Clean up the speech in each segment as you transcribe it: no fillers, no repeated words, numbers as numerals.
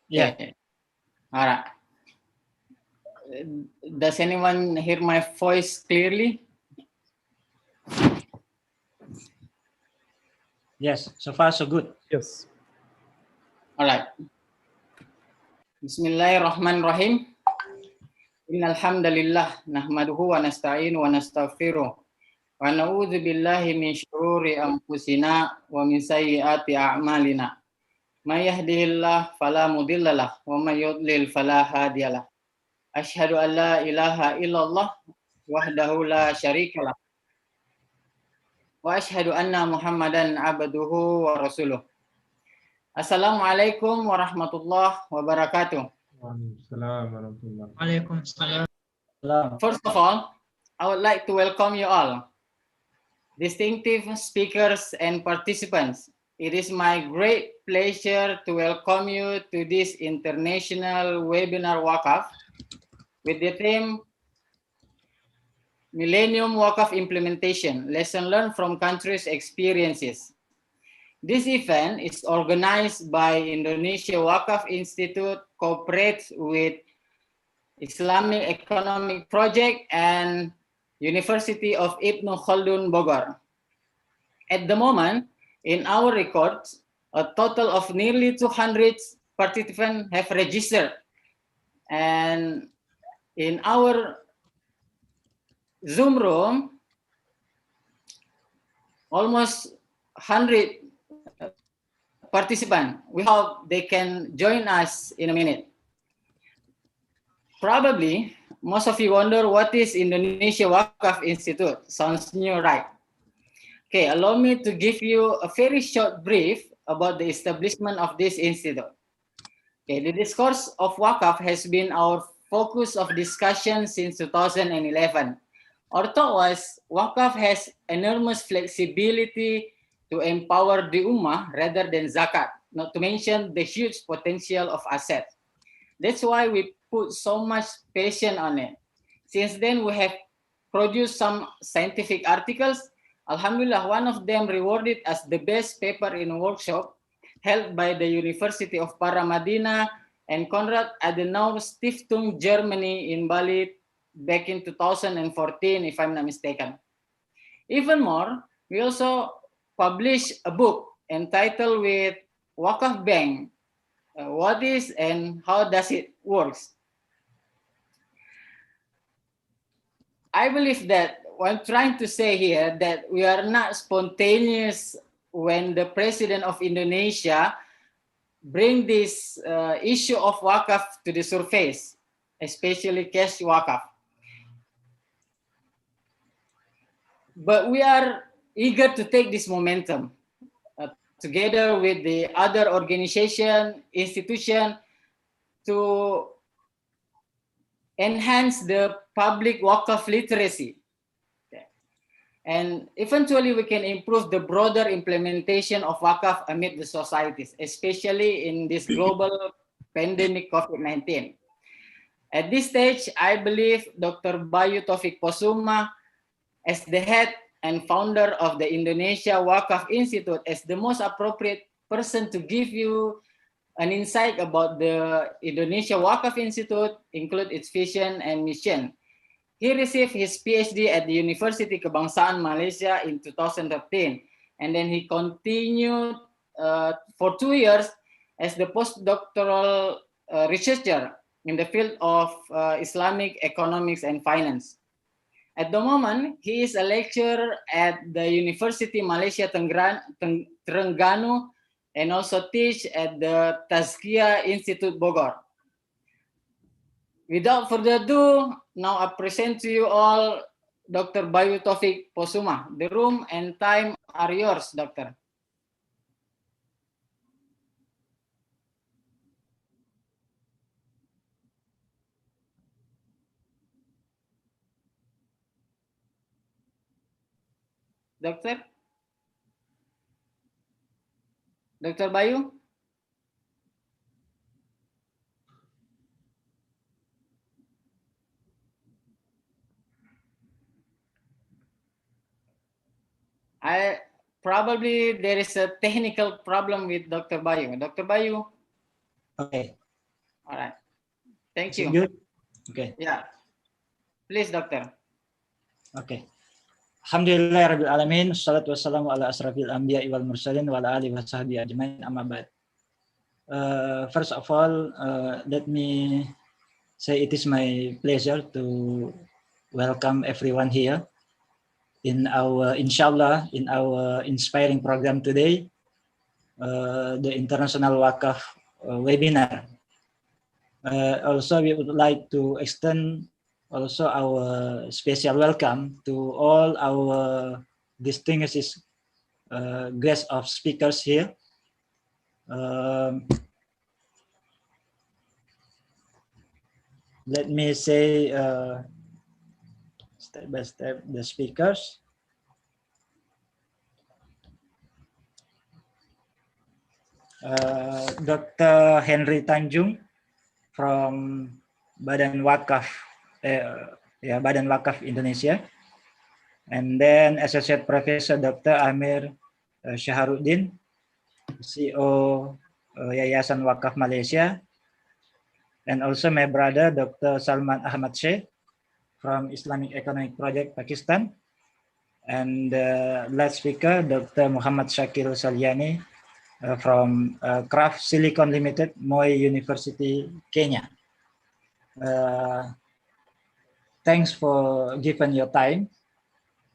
Yeah. Okay. All right. Does anyone hear my voice clearly? Yes. So far, so good. Yes. All right. Bismillahirrahmanirrahim. Innal hamdalillah nahmaduhu wa nasta'inu wa nastaghfiruh wa na'udzu billahi min syururi anfusina wa min sayyiati a'malina. May yahdihillahu fala mudhillalah wa may yudlil fala hadiyalah. Asyhadu an la ilaha illallah wahdahu la syarikalah wa asyhadu anna Muhammadan abduhu wa rasuluh. Assalamualaikum warahmatullahi wabarakatuh. Waalaikumsalam. First of all, I would like to welcome you all, distinctive speakers and participants. It is my great pleasure to welcome you to this international webinar Waqf with the theme Millennium Waqf Implementation, Lesson Learned from Countries' Experiences. This event is organized by Indonesia Waqf Institute, cooperates with Islamic Economic Project and University of Ibn Khaldun Bogor. At the moment, in our records, a total of nearly 200 participants have registered. And in our Zoom room, almost 100 participants. We hope they can join us in a minute. Probably, most of you wonder what is Indonesia Waqf Institute. Sounds new, right? Okay, allow me to give you a very short brief about the establishment of this institute. Okay, the discourse of Waqf has been our focus of discussion since 2011. Our thought was Waqf has enormous flexibility to empower the Ummah rather than zakat, not to mention the huge potential of assets. That's why we put so much passion on it. Since then, we have produced some scientific articles. Alhamdulillah, one of them rewarded as the best paper in a workshop held by the University of Paramadina and Konrad Adenauer Stiftung, Germany in Bali back in 2014, if I'm not mistaken. Even more, we also published a book entitled with Waqf Bank, what is and how does it works. I believe that what I'm trying to say here that we are not spontaneous when the president of Indonesia bring this issue of Waqf to the surface, especially cash Waqf. But we are eager to take this momentum together with the other organization, institution to enhance the public Waqf literacy. And eventually we can improve the broader implementation of Waqf amid the societies, especially in this global pandemic COVID-19. At this stage, I believe Dr. Bayu Taufik Posuma, as the head and founder of the Indonesia Waqf Institute, as the most appropriate person to give you an insight about the Indonesia Waqf Institute, include its vision and mission. He received his PhD at the University Kebangsaan Malaysia in 2013, and then he continued for 2 years as the postdoctoral researcher in the field of Islamic economics and finance. At the moment, he is a lecturer at the University Malaysia Terengganu and also teach at the Tazkiyah Institute Bogor. Without further ado, now I present to you all Dr. Bayu Taufik Posuma. The room and time are yours, Doctor. Doctor? Dr. Bayu? Probably there is a technical problem with Dr. Bayu. Dr. Bayu? Okay. All right. Thank Is it you. good? Okay. Yeah. Please, doctor. Okay. Alhamdulillah rabbil alamin, wassalatu wassalamu ala asrafil anbiya wal mursalin wa ala alihi wa sahbihi ajmain, amma ba'd. First of all, let me say it is my pleasure to welcome everyone here in our, inshallah, in our inspiring program today, the International Waqf webinar. Also, we would like to extend also our special welcome to all our distinguished guests of speakers here. Let me say step by step the speakers. Dr. Henry Tanjung from Badan Wakaf, Badan Wakaf Indonesia, and then Associate Professor Dr. Amir Syaharuddin, CEO Yayasan Wakaf Malaysia, and also my brother Dr. Salman Ahmad Sheikh from Islamic Economic Project Pakistan, and last speaker Dr. Muhammad Shakir Saliani from Craft Silicon Limited, Moi University, Kenya. Thanks for giving your time,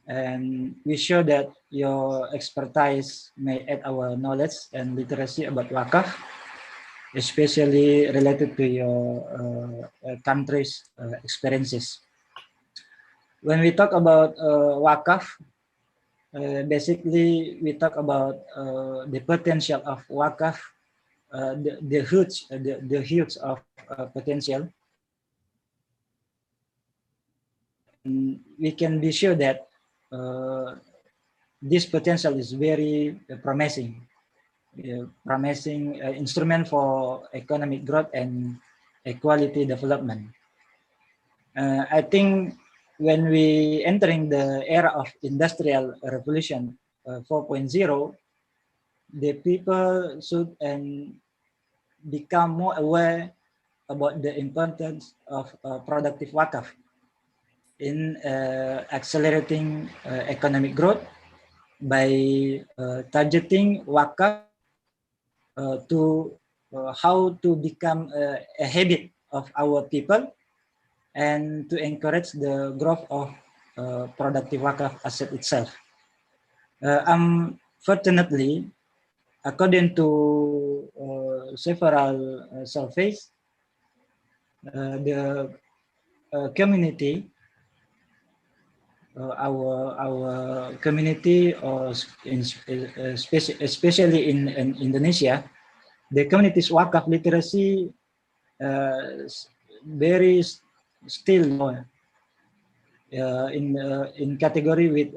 and we sure that your expertise may add our knowledge and literacy about Wakaf, especially related to your country's experiences. When we talk about Wakaf, basically we talk about the potential of Wakaf, the huge of potential. And we can be sure that this potential is very promising instrument for economic growth and equality development. I think when we entering the era of industrial revolution 4.0, the people should become more aware about the importance of productive wakaf in accelerating economic growth by targeting wakaf to how to become a habit of our people and to encourage the growth of productive wakaf asset itself. Unfortunately, according to several surveys, the community, our community, or especially in Indonesia, the community's wakaf literacy very still low. In category with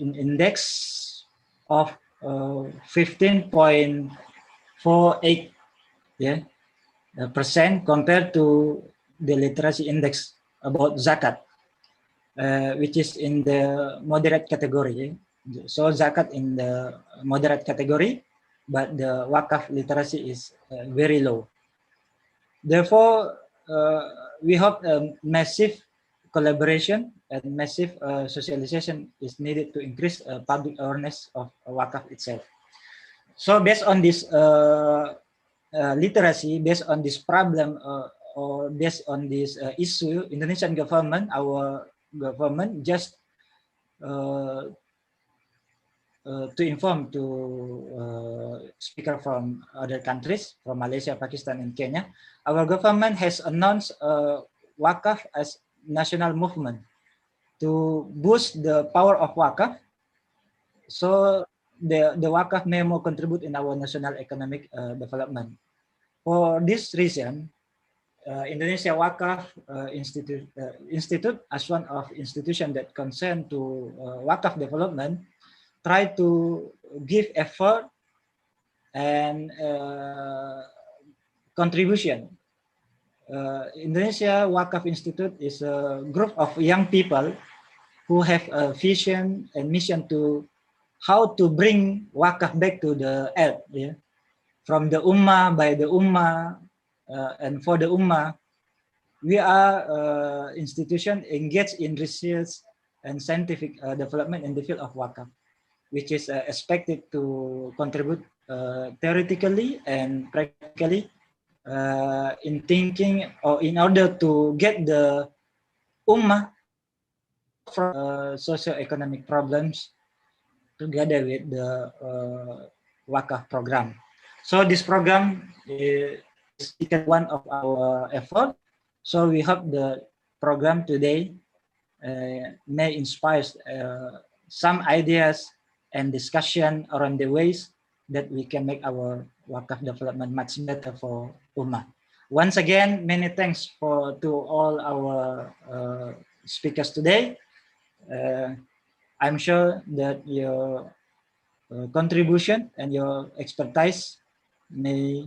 in index of 15.48 percent compared to the literacy index about zakat, which is in the moderate category. So zakat in the moderate category, but the wakaf literacy is very low. Therefore, we hope a massive collaboration and massive socialization is needed to increase public awareness of wakaf itself. So based on this literacy, based on this problem, or based on this issue, Indonesian government, our government, just to inform to speaker from other countries, from Malaysia, Pakistan, and Kenya, our government has announced wakaf as national movement to boost the power of wakaf, so the wakaf may more contribute in our national economic development. For this reason, Indonesia Waqaf Institute, as one of institutions that concern to wakaf development, try to give effort and contribution. Indonesia Waqaf Institute is a group of young people who have a vision and mission to how to bring wakaf back to the earth, from the ummah, by the ummah, and for the Ummah, we are institution engaged in research and scientific development in the field of Waqf, which is expected to contribute theoretically and practically in thinking or in order to get the Ummah from socio-economic problems together with the Waqf program. So this program is one of our effort. So we hope the program today may inspire some ideas and discussion around the ways that we can make our Waqf development much better for Ummah. Once again, many thanks to all our speakers today. I'm sure that your contribution and your expertise may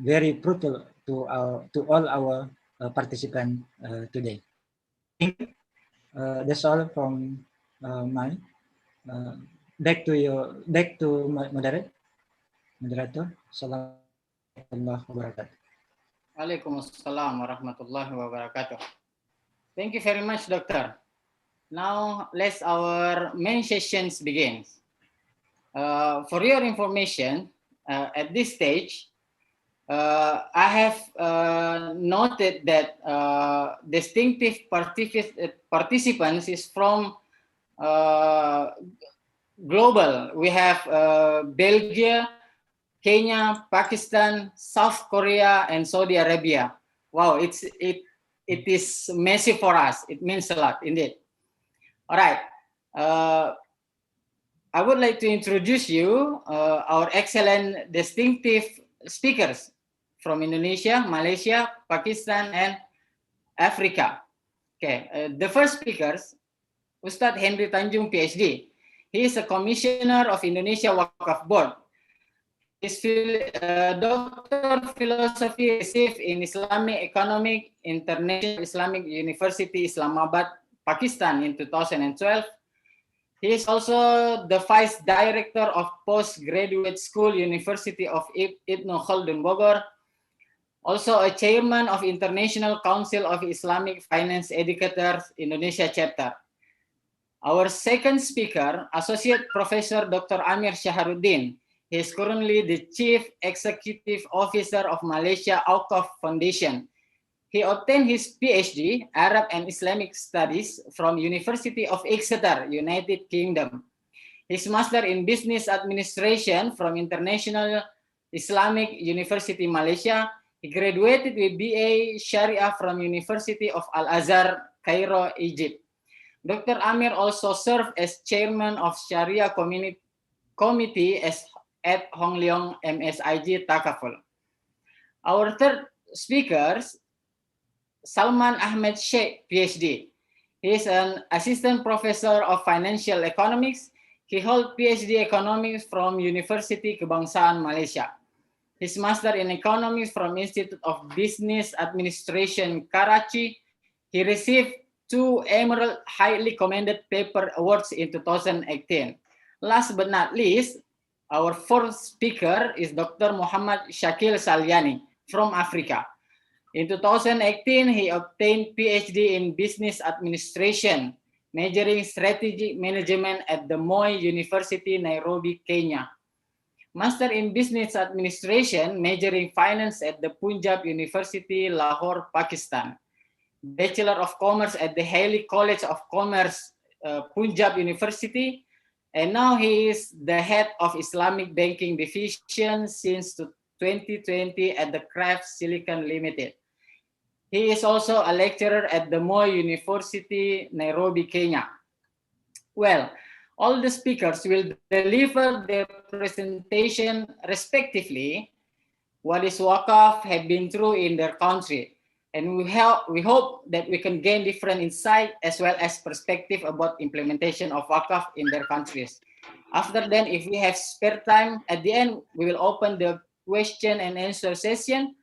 very fruitful to all our participants today. That's all from my. Back to moderator. Assalamualaikum warahmatullahi wabarakatuh. Waalaikumsalam warahmatullahi wabarakatuh. Thank you very much, Doctor. Now, let's our main sessions begin. For your information, at this stage, I have noted that distinctive participants is from global. We have Belgium, Kenya, Pakistan, South Korea, and Saudi Arabia. Wow, it is massive for us. It means a lot, indeed. All right. I would like to introduce you our excellent distinctive speakers from Indonesia, Malaysia, Pakistan, and Africa. Okay, the first speakers, Ustadz Henry Tanjung, PhD. He is a commissioner of Indonesia Waqf Board. His Doctor of Philosophy received in Islamic Economic International Islamic University, Islamabad, Pakistan in 2012. He is also the Vice Director of Postgraduate School, University of Ibn Khaldun, Bogor. Also a Chairman of International Council of Islamic Finance Educators, Indonesia Chapter. Our second speaker, Associate Professor Dr. Amir Shaharuddin. He is currently the Chief Executive Officer of Malaysia Waqf Foundation. He obtained his PhD, Arab and Islamic Studies from University of Exeter, United Kingdom. His Master in Business Administration from International Islamic University, Malaysia. He graduated with BA Sharia from University of Al-Azhar, Cairo, Egypt. Dr. Amir also served as Chairman of Sharia Committee at Hong Leong MSIG Takaful. Our third speakers, Salman Ahmed Sheikh, PhD. He is an assistant professor of financial economics. He holds PhD economics from University Kebangsaan Malaysia. His master in economics from Institute of Business Administration, Karachi. He received 2 Emerald Highly Commended Paper Awards in 2018. Last but not least, our fourth speaker is Dr. Muhammad Shakil Salyani from Africa. In 2018, he obtained PhD in Business Administration, majoring Strategic Management at the Moi University, Nairobi, Kenya. Master in Business Administration, majoring Finance at the Punjab University, Lahore, Pakistan. Bachelor of Commerce at the Haley College of Commerce, Punjab University. And now he is the head of Islamic Banking Division since 2020 at the Kraft Silicon Limited. He is also a lecturer at the Moi University, Nairobi, Kenya. Well, all the speakers will deliver their presentation respectively, what is Waqf have been through in their country. And we hope that we can gain different insight as well as perspective about implementation of Waqf in their countries. After then, if we have spare time, at the end, we will open the question and answer session.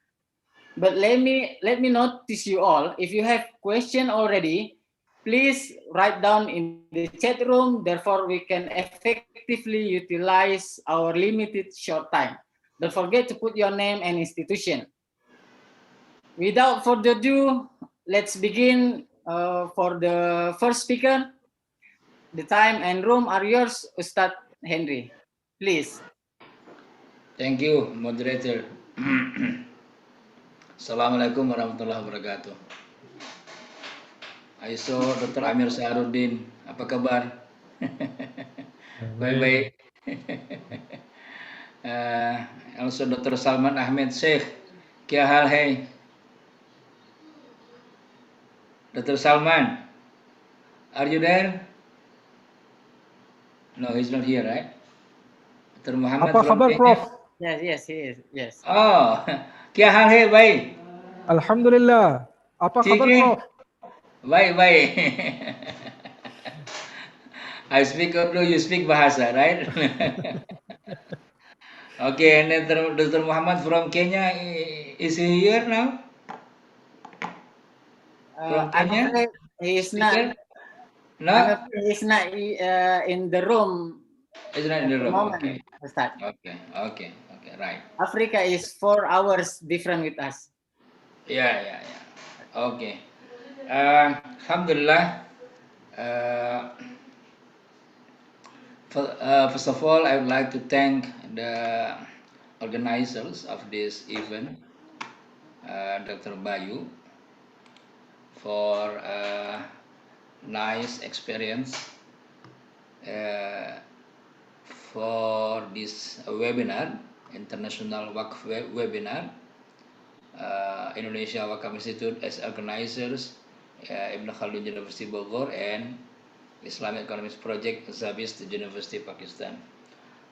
But let me notice you all, if you have question already, please write down in the chat room, therefore we can effectively utilize our limited short time. Don't forget to put your name and institution. Without further ado, let's begin for the first speaker. The time and room are yours, Ustad Henry. Please. Thank you, moderator. Assalamualaikum warahmatullahi wabarakatuh. I saw Dr. Amir Saharuddin. Apa kabar? Baik-baik. Also Dr. Salman Ahmed Sheikh. Kya hal hai? Dr. Salman, are you there? No, he's not here, right? Dr. Muhammad Apa from khabar, Kenya. Prof? Yes, he is. Yes. Oh, kya hal hai, bhai? Alhamdulillah. Apa ठीक khabar, है? Prof? Baik. I speak Urdu, you speak Bahasa, right? Okay, and then Dr. Muhammad from Kenya, is he here now? From I'm Kenya? afraid he is Speaker? not. No? I'm afraid he's not in the room. It's not in At the the room. moment, Okay. Ustad. Okay, right. Africa is 4 hours different with us. Yeah. Okay. Alhamdulillah. First of all, I would like to thank the organizers of this event, Dr. Bayu, for a nice experience for this webinar, International Waqf webinar. Indonesia Waqf Institute as organizers, Ibn Khaldun University Bogor and Islamic Economics Project, Zabist University, Pakistan.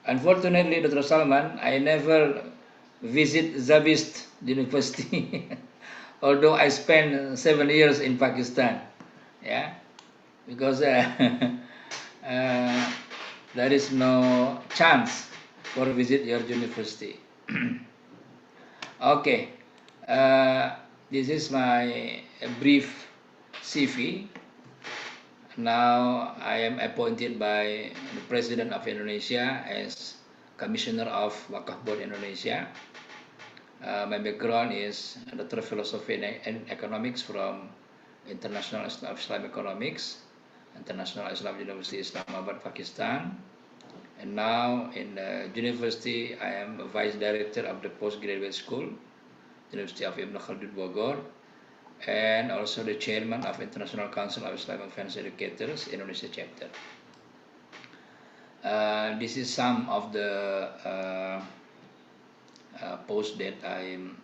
Unfortunately, Dr. Salman, I never visit Zabist University, although I spent 7 years in Pakistan. Yeah, because there is no chance for visit your university. Okay, this is my brief CV. Now I am appointed by the President of Indonesia as Commissioner of Waqf Board Indonesia. My background is Doctor of Philosophy and Economics from International Islamic Economics, International Islamic University Islamabad, Pakistan. And now in the university, I am a Vice Director of the Postgraduate School, University of Ibn Khaldun Bogor, and also the Chairman of International Council of Islamic Finance Educators, Indonesia chapter. This is some of the posts that I am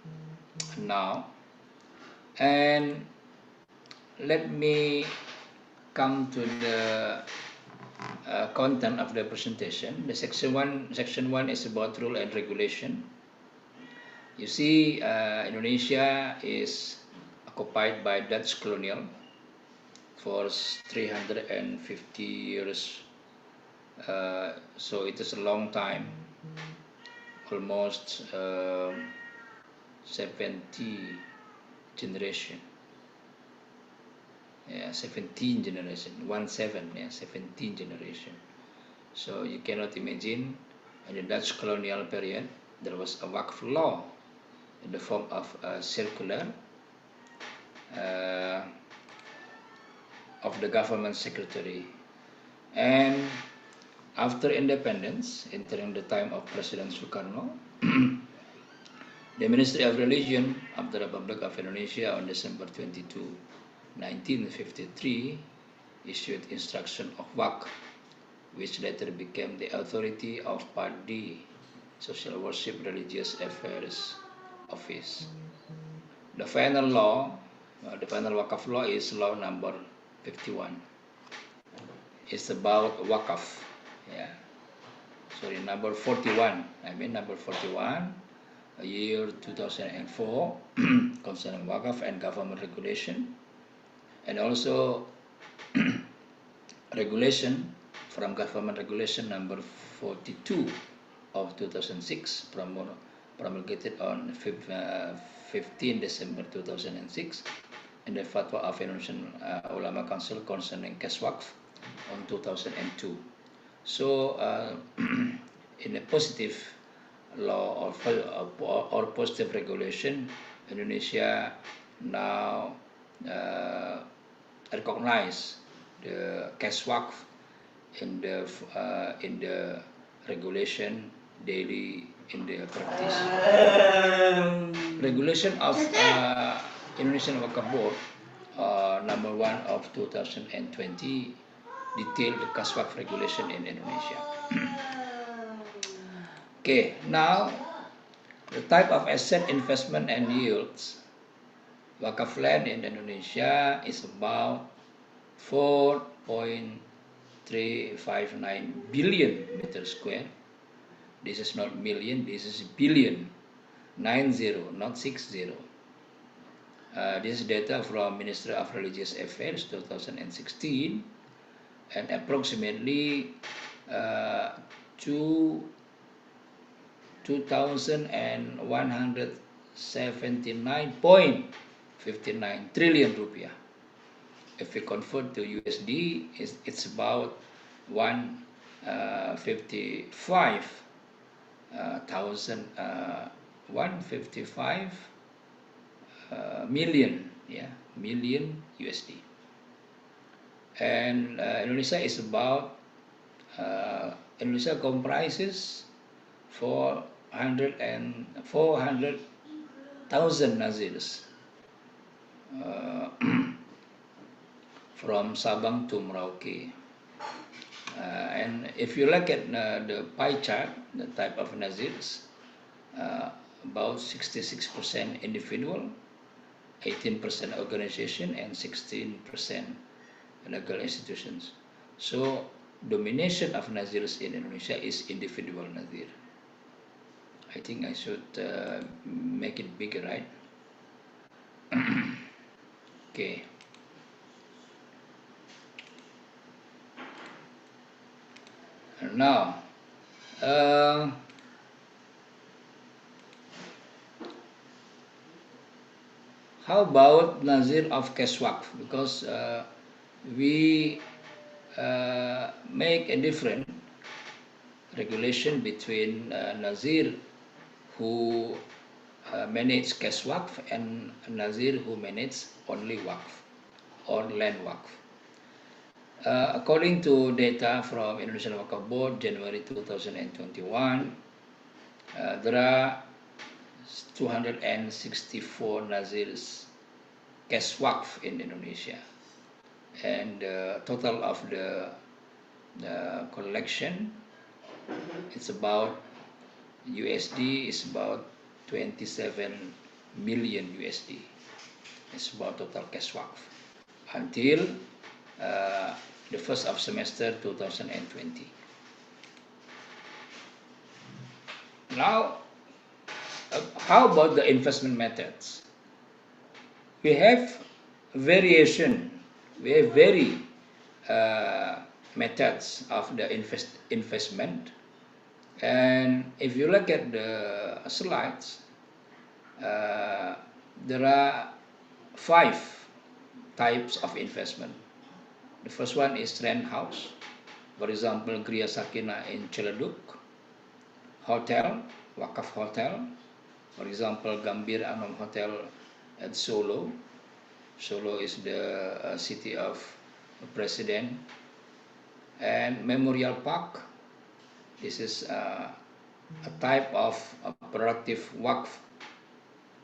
now. And let me come to the content of the presentation. The section one is about rule and regulation. You see, Indonesia is occupied by Dutch colonial for 350 years. So it is a long time, almost 70 generation. Yeah, 17 generation, 17 generation. So you cannot imagine in the Dutch colonial period, there was a Waqf law in the form of a circular of the government secretary. And after independence, entering the time of President Sukarno, the Ministry of Religion of the Republic of Indonesia on December 22, 1953 issued instruction of Waqf, which later became the authority of Part D, Social Worship Religious Affairs Office. The final law, the final Waqf law is law number 51. It's about Waqf. Yeah. Sorry, number 41. Number 41, year 2004, concerning Waqf and government regulation. And also regulation from government regulation number 42 of 2006, promulgated on 15 December 2006, and the fatwa of Indonesian Ulama Council concerning cash waqf on 2002. So in a positive law or positive regulation, Indonesia now recognize the cash waqf in the regulation daily in the practice. Regulation of Indonesian Waqf Board number 1 of 2020 detail the cash waqf regulation in Indonesia. Okay, now the type of asset investment and yields. Wakaf land in Indonesia is about 4.359 billion meter square. This is not million, this is billion. 90, not 60. This is data from Ministry of Religious Affairs 2016, and approximately 2,179.59 trillion rupiah. If we convert to USD, it's about 155 million, million USD. And Indonesia is about Indonesia comprises 400,000 Nazirs from Sabang to Merauke. And if you look at the pie chart, the type of Nazirs, about 66% individual, 18% organization, and 16% legal institutions. So domination of Nazirs in Indonesia is individual Nazir. I think I should make it bigger, right? Okay. And now, how about Nazir of cash waqf? Because we make a different regulation between Nazir who manage cash waqf and Nazir who manage only waqf or land waqf. According to data from Indonesian Waqf Board, January 2021, there are 264 Nazirs cash waqf in Indonesia, and the total of the collection, it's about USD is about 27 million USD. It's about total cash waqf until the first of semester 2020. Now, how about the investment methods? We have variation. We have methods of the investment, and if you look at the slides, there are 5 types of investment. The first one is rent house, for example, Gria Sakina in Ciledug. Hotel, Waqaf Hotel, for example, Gambir Anom Hotel at Solo. Solo is the city of President. And Memorial Park, this is a type of a productive waqf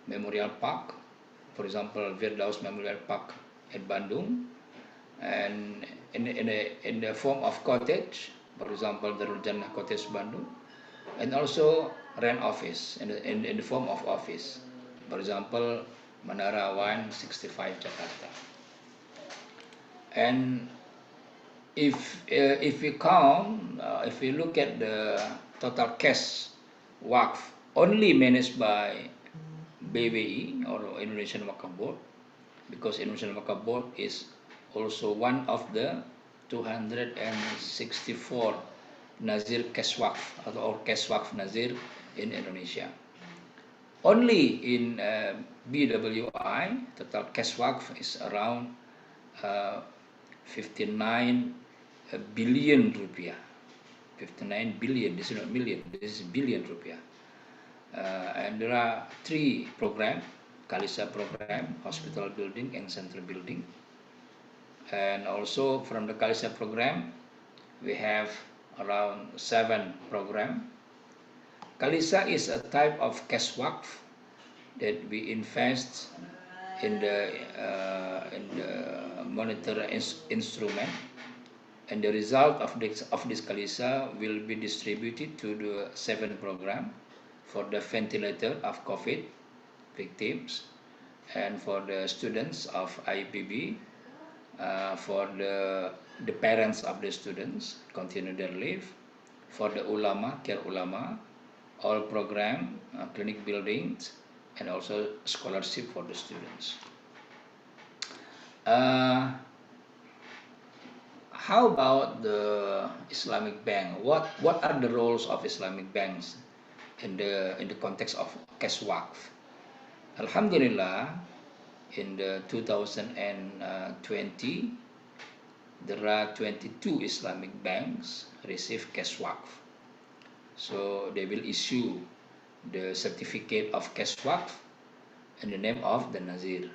memorial park. For example, Firdaus Memorial Park at Bandung, and in the form of cottage, for example, Darul Jannah Cottage Bandung, and also rent office in the form of office, for example, Menara 165 Jakarta. And if we count, if we look at the total cash waqf only managed by BWI or Indonesian Waqf Board, because Indonesian Waqf Board is also one of the 264 Nazir cash waqf or cash waqf Nazir in Indonesia. Only in BWI, total cash waqf is around 59 billion rupiah. 59 billion, this is not million, this is billion rupiah. And there are 3 programs. Kalisa program, hospital building and central building. And also from the Kalisa program, we have around 7 programs. Kalisa is a type of cash waqf that we invest in the monetary instrument, and the result of this Kalisa will be distributed to the 7 program for the ventilator of COVID victims, and for the students of IPB, for the parents of the students continue their leave, for the ulama, care ulama, all program, clinic buildings, and also scholarship for the students. How about the Islamic bank? What are the roles of Islamic banks in the context of cash waqf? Alhamdulillah, in the 2020, there are 22 Islamic banks receive cash waqf. So they will issue the certificate of cash waqf in the name of the Nazir.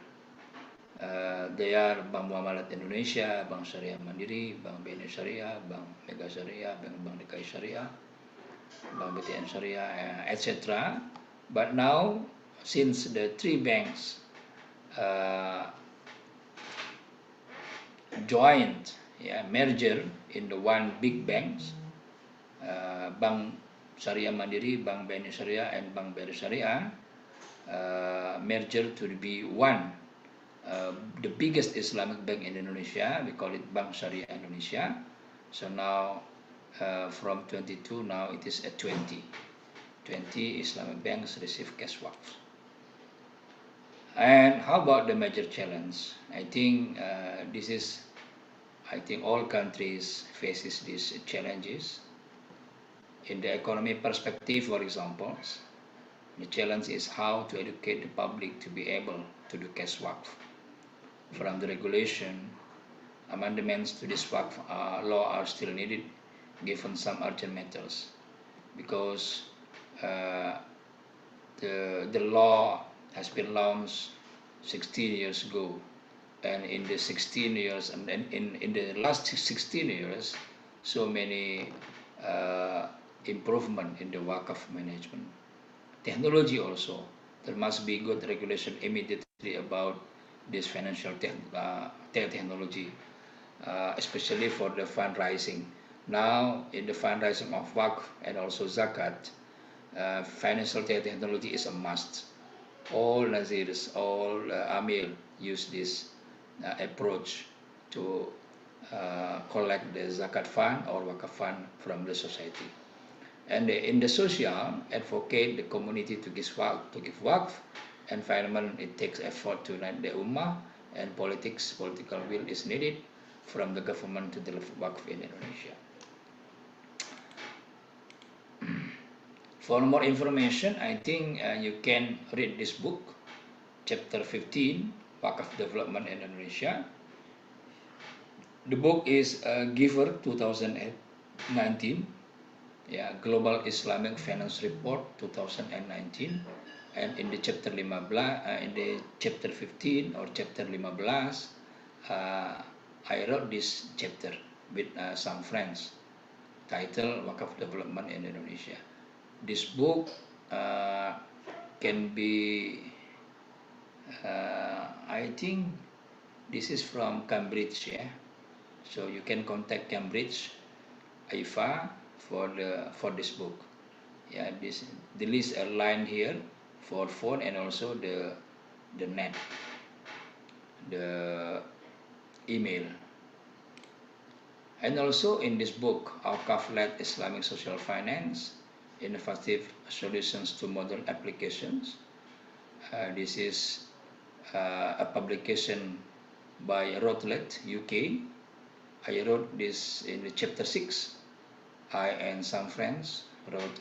They are Bank Muamalat Indonesia, Bank Syariah Mandiri, Bank BNI Syariah, Bank Mega Syariah, Bank DKI Syariah, Bank BTN Syariah, etc. But now, since the 3 banks joined, merger in the one big banks, Bank Syariah Mandiri, Bank BNI Syariah, and Bank BRI Syariah, merger to be one, the biggest Islamic bank in Indonesia. We call it Bank Syariah Indonesia. So now, from 22, now it is at 20. 20 Islamic banks receive cash waqf. And how about the major challenge? I think all countries faces these challenges. In the economy perspective, for example, the challenge is how to educate the public to be able to do cash waqf. From the regulation, amendments to this waqf law are still needed, given some urgent matters, because the law has been launched 16 years ago, and in the 16 years, and in the last 16 years, so many improvement in the waqf management. Technology also, there must be good regulation immediately about this financial technology, especially for the fundraising. Now, in the fundraising of waqf and also zakat, financial technology is a must. All Nazirs, all Amil use this approach to collect the zakat fund or waqf fund from the society. And in the social, advocate the community to give waqf. Environment, it takes effort to unite the ummah, and political will is needed from the government to develop waqf in Indonesia. For more information, I think you can read this book, chapter 15, Waqf Development in Indonesia. The book is Giver 2019, Global Islamic Finance Report 2019, and in the chapter 15 or chapter 15, I wrote this chapter with some friends, titled Waqf Development in Indonesia. This book can be, I think this is from Cambridge, so you can contact Cambridge, IFA, for this book. The list are lined here for phone and also the net, the email. And also in this book, Awqaf-led Islamic Social Finance, Innovative Solutions to Modern Applications. This is a publication by Routledge, UK. I wrote this in the chapter 6. I and some friends wrote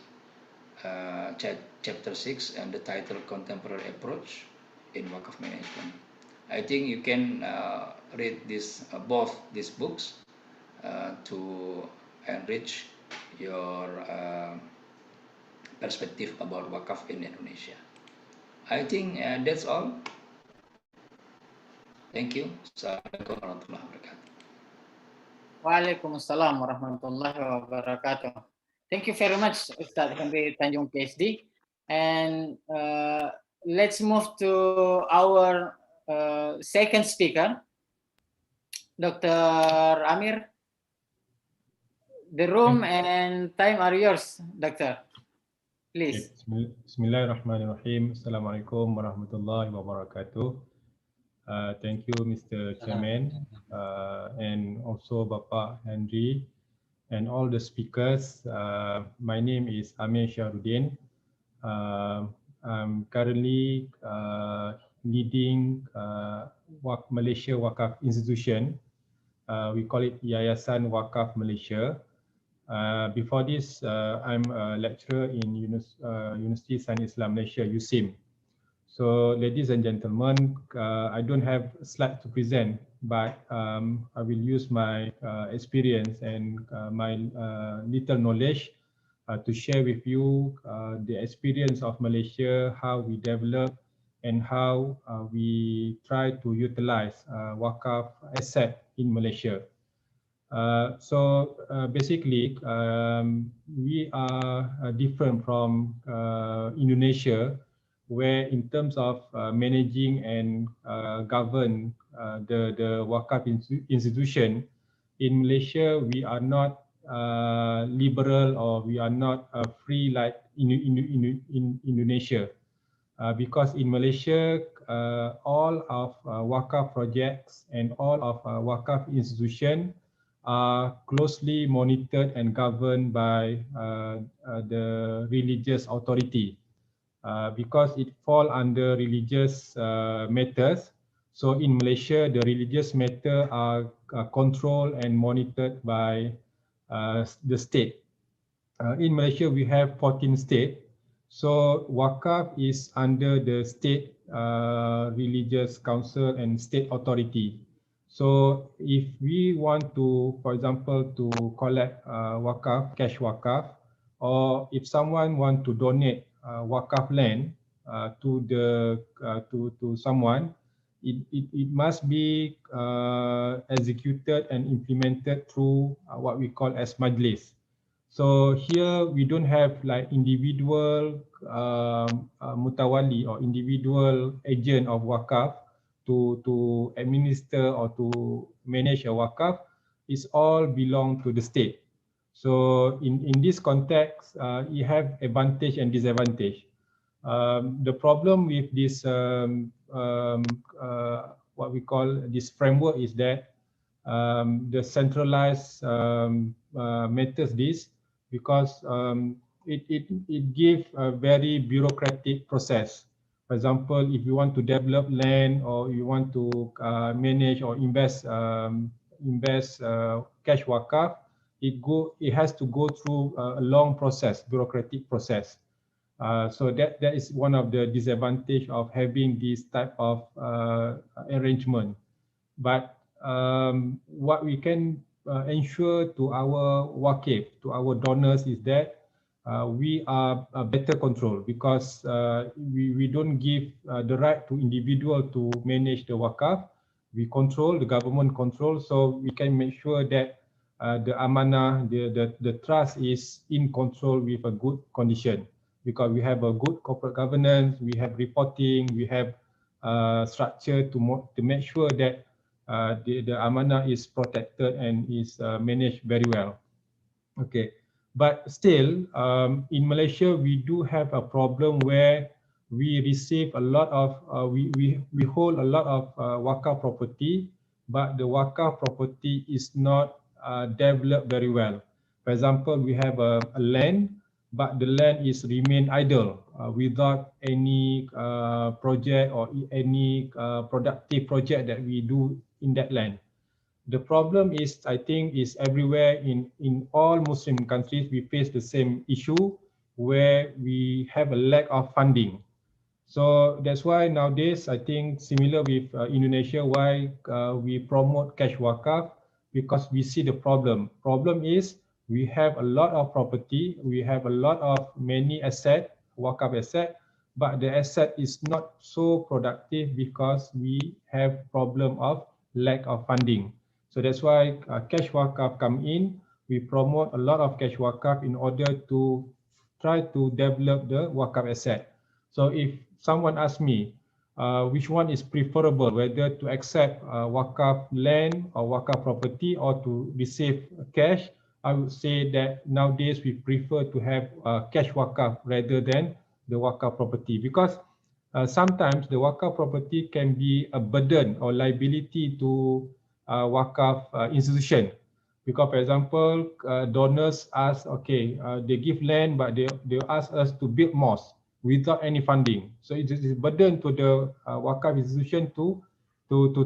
chapter 6, and the title Contemporary Approach in Waqf Management. I think you can read both these books to enrich your perspective about Waqf in Indonesia. I think that's all. Thank you. Assalamualaikum warahmatullahi wabarakatuh. Waalaikumsalam warahmatullahi wabarakatuh. Thank you very much, Ustaz Henry Tanjung PhD. And let's move to our second speaker, Dr. Amir. The room and time are yours, Doctor. Please. Bismillahirrahmanirrahim. Assalamualaikum warahmatullahi wabarakatuh. Thank you, Mr. Chairman, and also Bapak Henry, and all the speakers. My name is Amir Shahruddin. I'm currently leading Malaysia Waqf Institution. We call it Yayasan Waqf Malaysia. Before this, I'm a lecturer in University Sains Islam Malaysia, USIM. So, ladies and gentlemen, I don't have slides to present, but I will use my experience and my little knowledge to share with you the experience of Malaysia, how we develop and how we try to utilize Waqf asset in Malaysia. Basically, we are different from Indonesia, where in terms of managing and govern the Waqf institution, in Malaysia, we are not liberal, or we are not free like in Indonesia. Because in Malaysia, all of Waqf projects and all of Waqf institution are closely monitored and governed by the religious authority, because it fall under religious matters. So in Malaysia, the religious matter are controlled and monitored by the state. In Malaysia, we have 14 states. So Waqf is under the state religious council and state authority. So if we want to, for example, to collect Waqf, cash Waqf, or if someone want to donate Waqf land to someone, it must be executed and implemented through what we call as majlis. So here we don't have like individual mutawali or individual agent of Waqf to administer or to manage a Waqf. It's all belong to the state. So in this context, you have advantage and disadvantage. The problem with this what we call this framework is that the centralized matters this, because it gives a very bureaucratic process. For example, if you want to develop land, or you want to manage or invest cash Waqf, it has to go through a long process, bureaucratic process. So that is one of the disadvantage of having this type of arrangement. But what we can ensure to our Waqf, to our donors, is that we are better control, because we don't give the right to individual to manage the Waqf. We control, the government control, so we can make sure that the amanah, the trust is in control with a good condition, because we have a good corporate governance, we have reporting, we have structure to make sure that the amanah is protected and is managed very well. Okay, but still, in Malaysia, we do have a problem where we receive a lot of, we hold a lot of Waqf property, but the Waqf property is not developed very well. For example, we have a land, but the land is remain idle without any project or any productive project that we do in that land. The problem is, I think, is everywhere in all Muslim countries. We face the same issue where we have a lack of funding. So that's why nowadays, I think, similar with Indonesia, why we promote cash Waqf, because we see the problem. Problem is we have a lot of property, we have a lot of many asset, Waqf asset, but the asset is not so productive because we have problem of lack of funding. So that's why cash wakaf come in. We promote a lot of cash wakaf in order to try to develop the wakaf asset. So if someone asks me which one is preferable, whether to accept wakaf land or wakaf property or to receive cash, I would say that nowadays we prefer to have cash wakaf rather than the wakaf property, because sometimes the wakaf property can be a burden or liability to wakaf institution. Because, for example, donors ask, okay, they give land, but they ask us to build mosque without any funding. So it is a burden to the wakaf institution to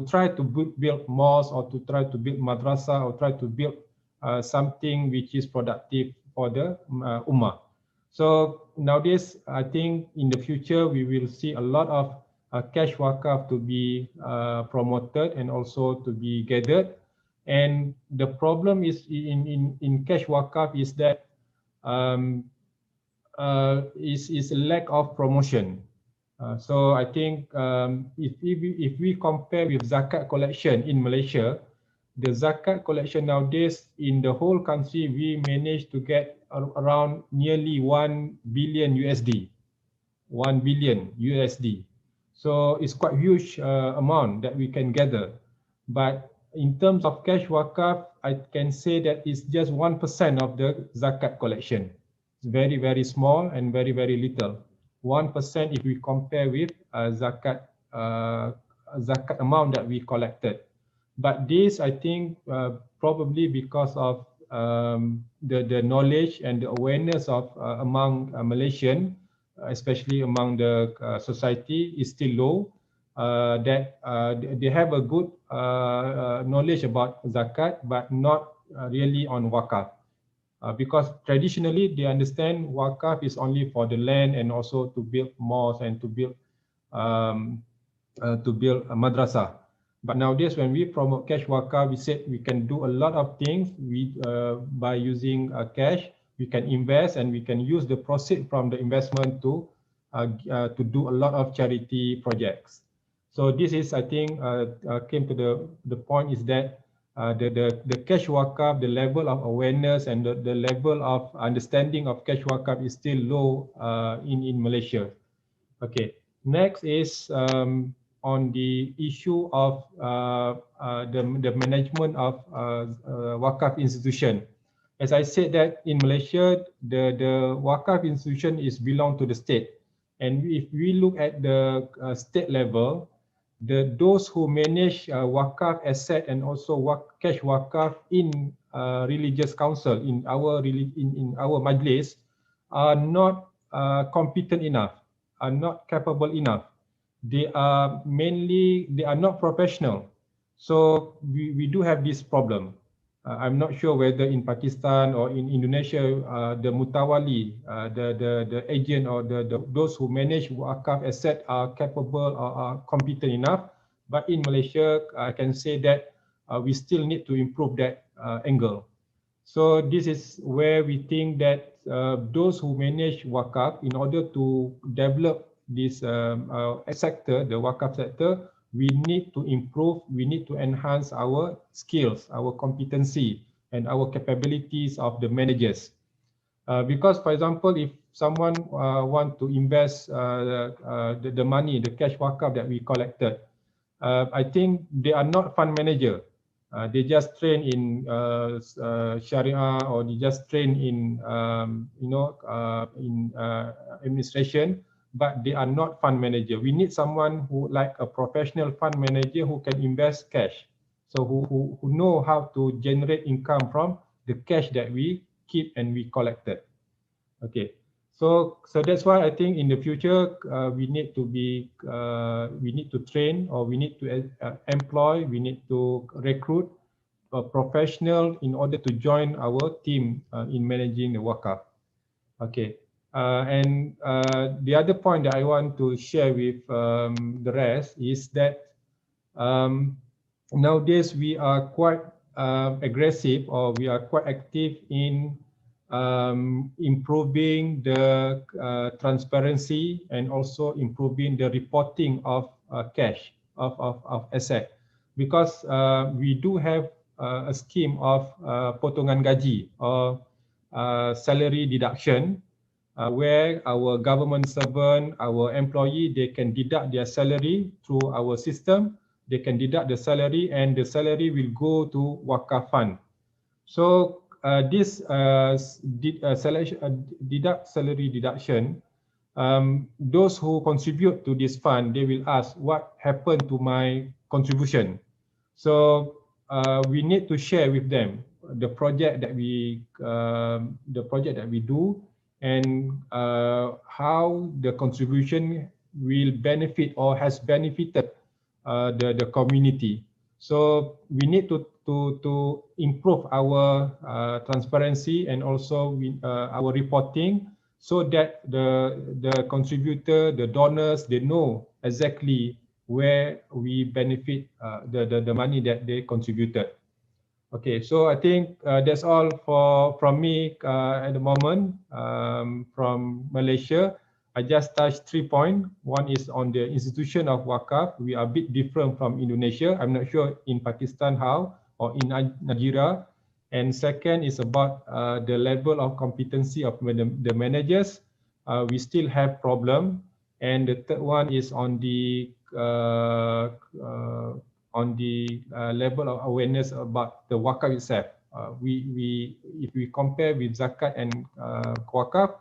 try to build mosque or to try to build madrasah or try to build something which is productive for the ummah. So nowadays, I think in the future, we will see a lot of cash wakaf to be promoted and also to be gathered. And the problem is in cash wakaf is that is a lack of promotion. So I think if we compare with zakat collection in Malaysia, the zakat collection nowadays in the whole country, we managed to get around nearly 1 billion USD. 1 billion USD. So it's quite huge amount that we can gather. But in terms of cash wakaf, I can say that it's just 1% of the zakat collection. It's very, very small and very, very little. 1% if we compare with zakat amount that we collected. But this, I think, probably because of the knowledge and the awareness of among Malaysian, especially among the society, is still low. That they have a good knowledge about zakat, but not really on wakaf. Because traditionally they understand wakaf is only for the land and also to build mosques and to build a madrasah. But nowadays, when we promote cash wakaf, we said we can do a lot of things by using cash. We can invest and we can use the proceeds from the investment to do a lot of charity projects. So this is, I think, came to the point is that the cash wakaf, the level of awareness and the level of understanding of cash wakaf is still low in Malaysia. Okay, next is on the issue of the management of wakaf institution. As I said that in Malaysia, the wakaf institution is belong to the state. And if we look at the state level, those who manage wakaf asset and also cash wakaf in religious council in our majlis are not competent enough, are not capable enough. They are not professional. So we do have this problem. I'm not sure whether in Pakistan or in Indonesia, the mutawali, the agent or those who manage wakaf asset are capable or are competent enough. But in Malaysia, I can say that we still need to improve that angle. So this is where we think that those who manage wakaf, in order to develop this sector, the wakaf sector, we need to improve, we need to enhance our skills, our competency, and our capabilities of the managers. Because, for example, if someone want to invest the money, the cash wakaf that we collected, I think they are not fund manager. They just train in Sharia, or they just train in administration, but they are not fund manager. We need someone who, like a professional fund manager, who can invest cash. So who know how to generate income from the cash that we keep and we collected. Okay. So that's why I think in the future we need to train, or we need to employ, we need to recruit a professional in order to join our team in managing the wakaf. Okay. And the other point that I want to share with the rest is that nowadays we are quite aggressive, or we are quite active in improving the transparency and also improving the reporting of cash of asset, because we do have a scheme of potongan gaji or salary deduction, where our government servant, our employee, they can deduct their salary through our system. They can deduct the salary, and the salary will go to Waqf fund. So this deduct salary deduction, those who contribute to this fund, they will ask what happened to my contribution. So we need to share with them the project that we do, and how the contribution will benefit or has benefited the community. So we need to improve our transparency and also our reporting, so that the contributor, the donors, they know exactly where we benefit the money that they contributed. Okay, so I think that's all from me at the moment. From Malaysia, I just touched 3 points. One is on the institution of Waqf. We are a bit different from Indonesia. I'm not sure in Pakistan how, or in Nigeria. And second is about the level of competency of the managers. We still have problem. And the third one is on the level of awareness about the Waqf itself. If we compare with Zakat and Waqf,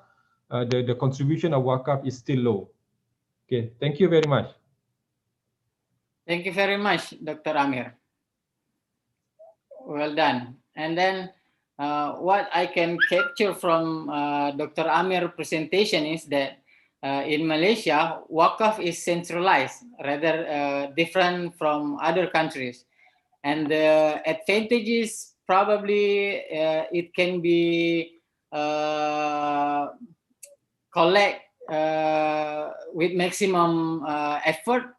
the contribution of Waqf is still low. Okay, thank you very much. Thank you very much, Dr. Amir. Well done. And then what I can capture from Dr. Amir's presentation is that in Malaysia, Waqf is centralized, rather different from other countries. And the advantages, probably it can be collect with maximum effort,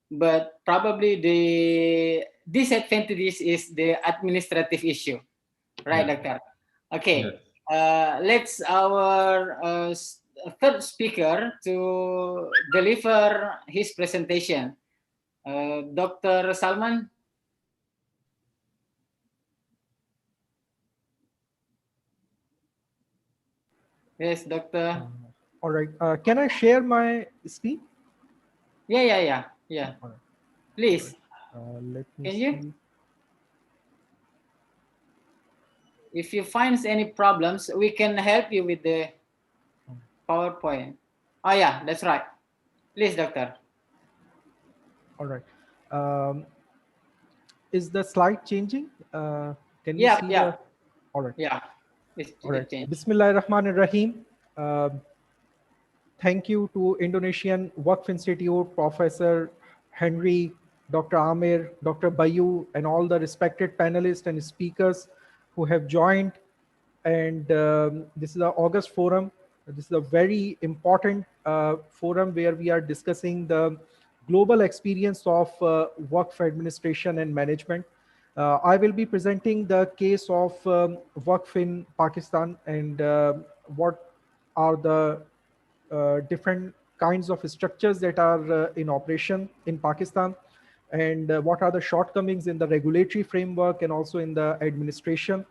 but probably the disadvantages is the administrative issue, right, Yeah. Doctor? Okay, Yes. let's our third speaker to deliver his presentation. Dr. Salman. Yes, Doctor. All right. Can I share my screen? Yeah. All right. Please. Let me Can see. you? If you find any problems, we can help you with the PowerPoint. Oh yeah, that's right. Please, Doctor. All right. Is the slide changing? Can you see? Yeah. All right. Yeah. All right. Bismillahirrahmanirrahim. Thank you to Indonesian Waqf Institute, Professor Henry, Dr. Amir, Dr. Bayu, and all the respected panelists and speakers who have joined. And this is the August forum. This is a very important forum where we are discussing the global experience of Waqf administration and management. I will be presenting the case of Waqf in Pakistan and what are the different kinds of structures that are in operation in Pakistan, and what are the shortcomings in the regulatory framework and also in the administration.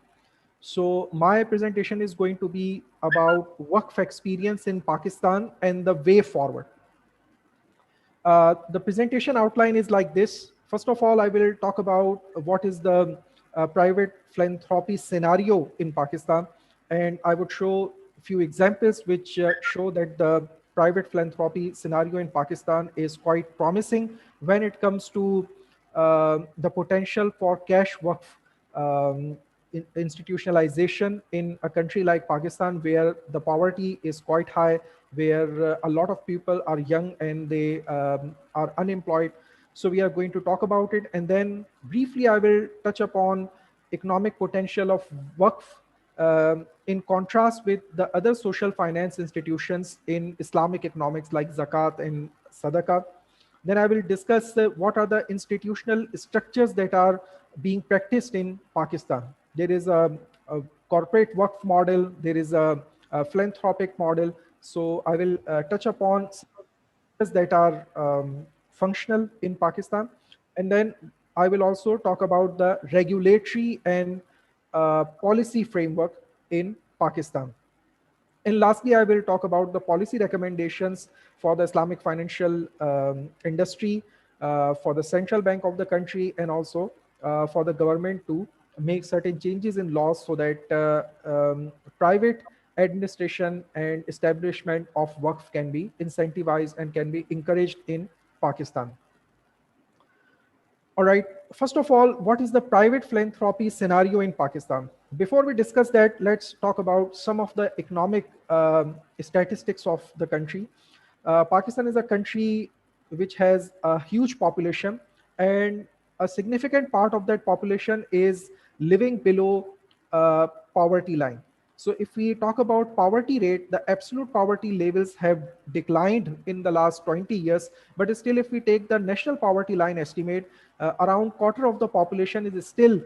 So my presentation is going to be about Waqf experience in Pakistan and the way forward. The presentation outline is like this. First of all, I will talk about what is the private philanthropy scenario in Pakistan, and I would show a few examples which show that the private philanthropy scenario in Pakistan is quite promising when it comes to the potential for cash Waqf institutionalization in a country like Pakistan, where the poverty is quite high, where a lot of people are young and they are unemployed. So we are going to talk about it. And then briefly, I will touch upon economic potential of Waqf in contrast with the other social finance institutions in Islamic economics like Zakat and Sadaqah. Then I will discuss what are the institutional structures that are being practiced in Pakistan. There is a corporate Waqf model, there is a philanthropic model. So I will touch upon that are functional in Pakistan. And then I will also talk about the regulatory and policy framework in Pakistan. And lastly, I will talk about the policy recommendations for the Islamic financial industry, for the central bank of the country, and also for the government to make certain changes in laws so that private administration and establishment of Waqf can be incentivized and can be encouraged in Pakistan. All right, first of all, what is the private philanthropy scenario in Pakistan? Before we discuss that, let's talk about some of the economic statistics of the country. Pakistan is a country which has a huge population, and a significant part of that population is living below poverty line. So if we talk about poverty rate, the absolute poverty levels have declined in the last 20 years, but still if we take the national poverty line estimate, around quarter of the population is still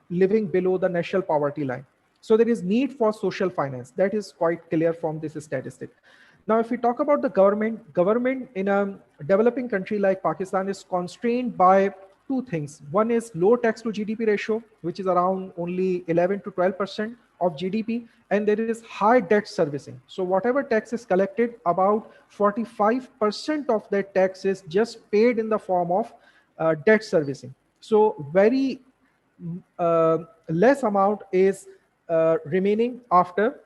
living below the national poverty line. So there is need for social finance. That is quite clear from this statistic. Now, if we talk about the government in a developing country like Pakistan is constrained by two things. One is low tax to GDP ratio, which is around only 11 to 12% of GDP, and there is high debt servicing. So whatever tax is collected, about 45% of that tax is just paid in the form of debt servicing. So very less amount is remaining after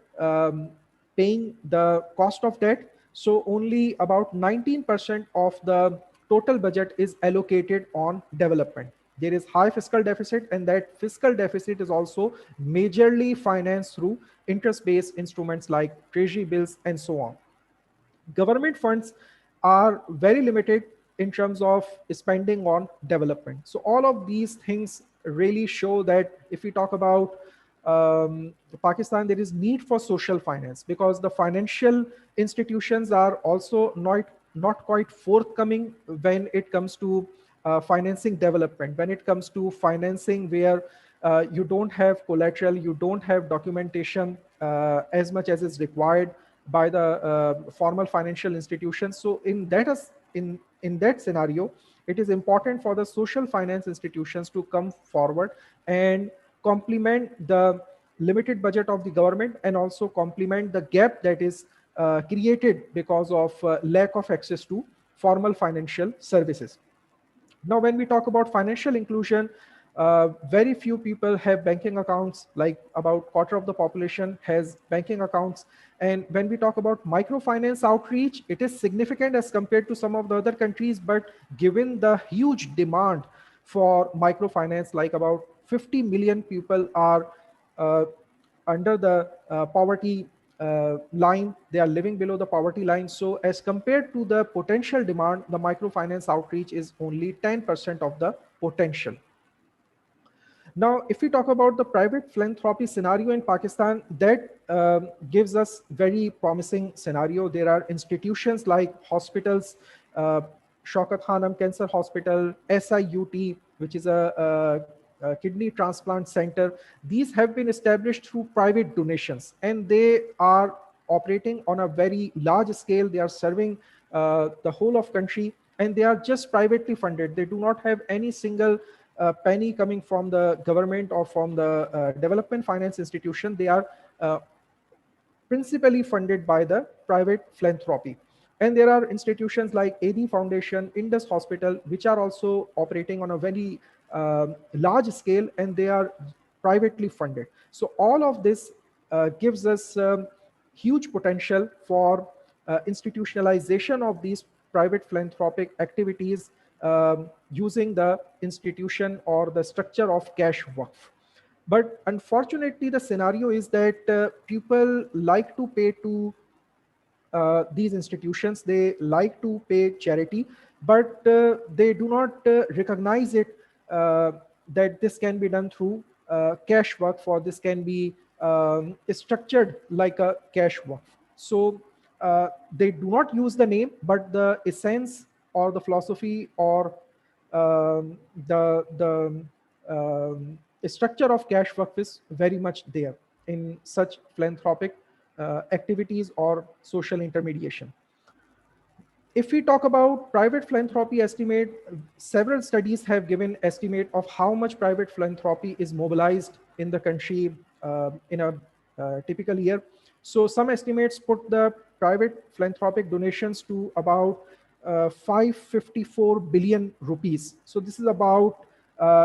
paying the cost of debt. So only about 19% of the total budget is allocated on development. There is high fiscal deficit, and that fiscal deficit is also majorly financed through interest-based instruments like treasury bills and so on. Government funds are very limited in terms of spending on development. So all of these things really show that if we talk about Pakistan, there is need for social finance, because the financial institutions are also not quite forthcoming when it comes to financing development, when it comes to financing where you don't have collateral, you don't have documentation as much as is required by the formal financial institutions. So in that scenario, it is important for the social finance institutions to come forward and complement the limited budget of the government, and also complement the gap that is created because of lack of access to formal financial services. Now, when we talk about financial inclusion, very few people have banking accounts, like about quarter of the population has banking accounts. And when we talk about microfinance outreach, it is significant as compared to some of the other countries, but given the huge demand for microfinance, like about 50 million people are under the poverty line, they are living below the poverty line. So as compared to the potential demand, the microfinance outreach is only 10% of the potential. Now, if we talk about the private philanthropy scenario in Pakistan, that gives us very promising scenario. There are institutions like hospitals, Shaukat Khanam Cancer Hospital, SIUT, which is a kidney transplant center. These have been established through private donations, and they are operating on a very large scale. They are serving the whole of country, and they are just privately funded. They do not have any single penny coming from the government or from the development finance institution. They are principally funded by the private philanthropy. And there are institutions like AD Foundation, Indus Hospital, which are also operating on a very large scale, and they are privately funded. So all of this gives us huge potential for institutionalization of these private philanthropic activities using the institution or the structure of cash waqf. But unfortunately, the scenario is that people like to pay to these institutions. They like to pay charity, but they do not recognize it that this can be done through cash waqf, or this can be structured like a cash waqf. So they do not use the name, but the essence or the philosophy or the structure of cash waqf is very much there. in such philanthropic activities or social intermediation. If we talk about private philanthropy estimate, several studies have given estimate of how much private philanthropy is mobilized in the country in a typical year. So some estimates put the private philanthropic donations to about 554 billion rupees. So this is about,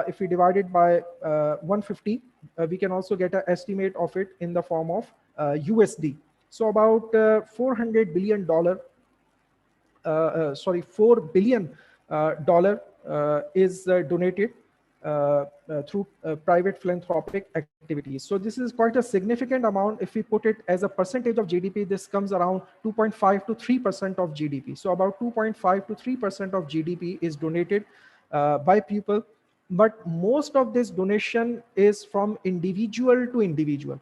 if we divide it by 150, we can also get an estimate of it in the form of USD. So about $400 billion $4 billion is donated through private philanthropic activities. So this is quite a significant amount. If we put it as a percentage of GDP, this comes around 2.5 to 3% of GDP. So about 2.5 to 3% of GDP is donated by people. But most of this donation is from individual to individual.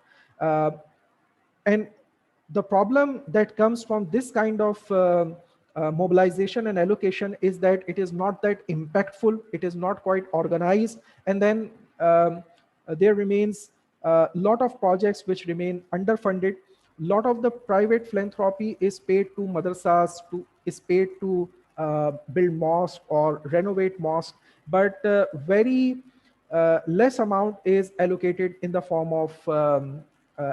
And the problem that comes from this kind of mobilization and allocation is that it is not that impactful, it is not quite organized, and then there remains a lot of projects which remain underfunded. A lot of the private philanthropy is paid to madrasas, is paid to build mosque or renovate mosque, but very less amount is allocated in the form of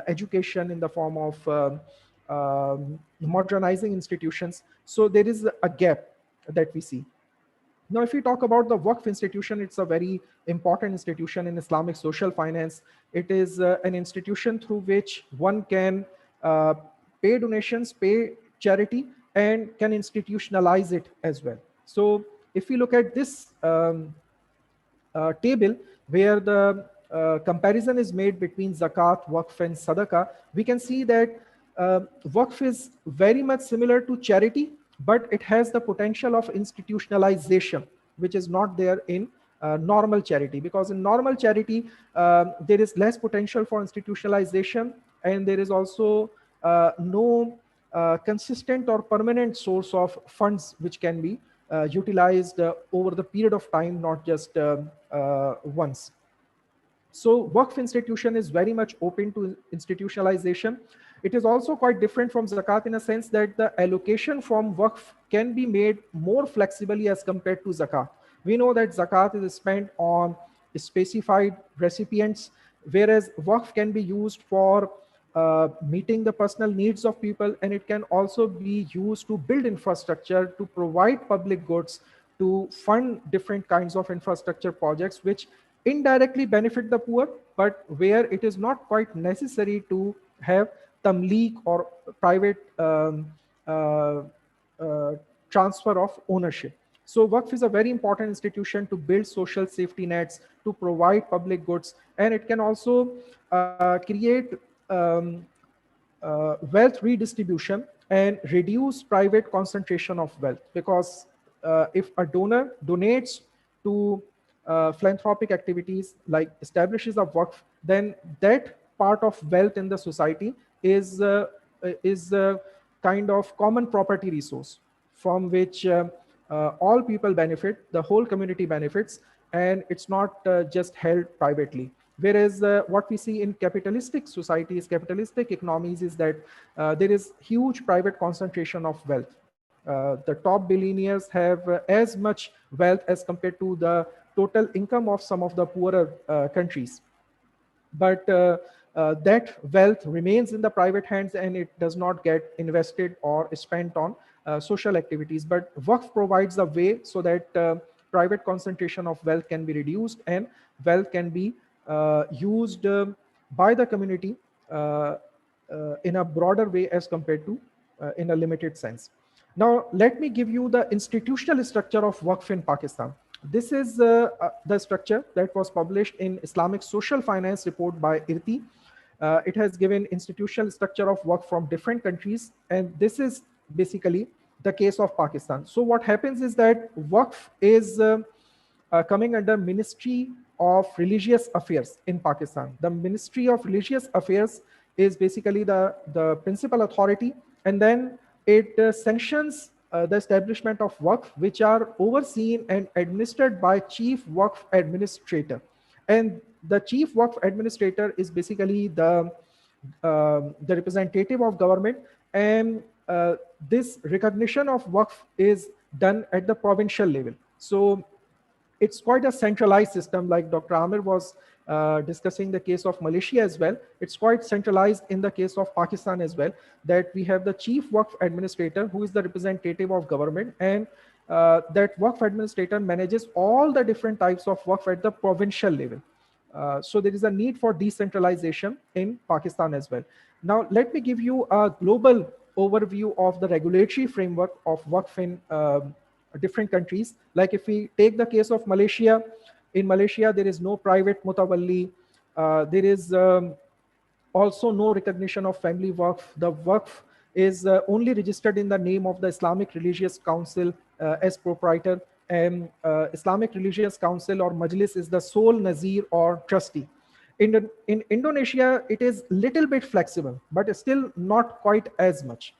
education, in the form of modernizing institutions. So there is a gap that we see. Now, if we talk about the Waqf institution, it's a very important institution in Islamic social finance. It is an institution through which one can pay donations, pay charity, and can institutionalize it as well. So if we look at this table where the comparison is made between zakat, waqf, and sadaqah, we can see that waqf is very much similar to charity, but it has the potential of institutionalization, which is not there in normal charity, because in normal charity there is less potential for institutionalization, and there is also no consistent or permanent source of funds which can be utilized over the period of time, not just once. So Waqf institution is very much open to institutionalization. It is also quite different from zakat in a sense that the allocation from Waqf can be made more flexibly as compared to zakat. We know that zakat is spent on specified recipients, whereas Waqf can be used for meeting the personal needs of people, and it can also be used to build infrastructure, to provide public goods, to fund different kinds of infrastructure projects which indirectly benefit the poor, but where it is not quite necessary to have tamleek or private transfer of ownership. So Waqf is a very important institution to build social safety nets, to provide public goods, and it can also create wealth redistribution and reduce private concentration of wealth, because if a donor donates to philanthropic activities like establishes a waqf, then that part of wealth in the society is a kind of common property resource from which all people benefit, the whole community benefits, and it's not just held privately. Whereas what we see in capitalistic societies, capitalistic economies, is that there is huge private concentration of wealth. The top billionaires have as much wealth as compared to the total income of some of the poorer countries. But that wealth remains in the private hands and it does not get invested or spent on social activities. But Waqf provides a way so that private concentration of wealth can be reduced and wealth can be used by the community in a broader way as compared to in a limited sense. Now, let me give you the institutional structure of Waqf in Pakistan. This is the structure that was published in Islamic Social Finance report by IRTI. It has given institutional structure of Waqf from different countries, and this is basically the case of Pakistan. So what happens is that Waqf is coming under Ministry of Religious Affairs in Pakistan. The Ministry of Religious Affairs is basically the principal authority, and then it sanctions the establishment of Waqf, which are overseen and administered by Chief Waqf Administrator. And the Chief Waqf Administrator is basically the the representative of government, and this recognition of Waqf is done at the provincial level. So it's quite a centralized system, like Dr. Amir was discussing the case of Malaysia as well. It's quite centralized in the case of Pakistan as well, that we have the chief Waqf administrator who is the representative of government, and that Waqf administrator manages all the different types of Waqf at the provincial level. So there is a need for decentralization in Pakistan as well. Now, let me give you a global overview of the regulatory framework of Waqf in different countries. Like if we take the case of Malaysia, in Malaysia, there is no private mutawalli. There is also no recognition of family Waqf. The Waqf is only registered in the name of the Islamic Religious Council as proprietor, and Islamic Religious Council or Majlis is the sole Nazir or trustee. In Indonesia, it is little bit flexible, but still not quite as much.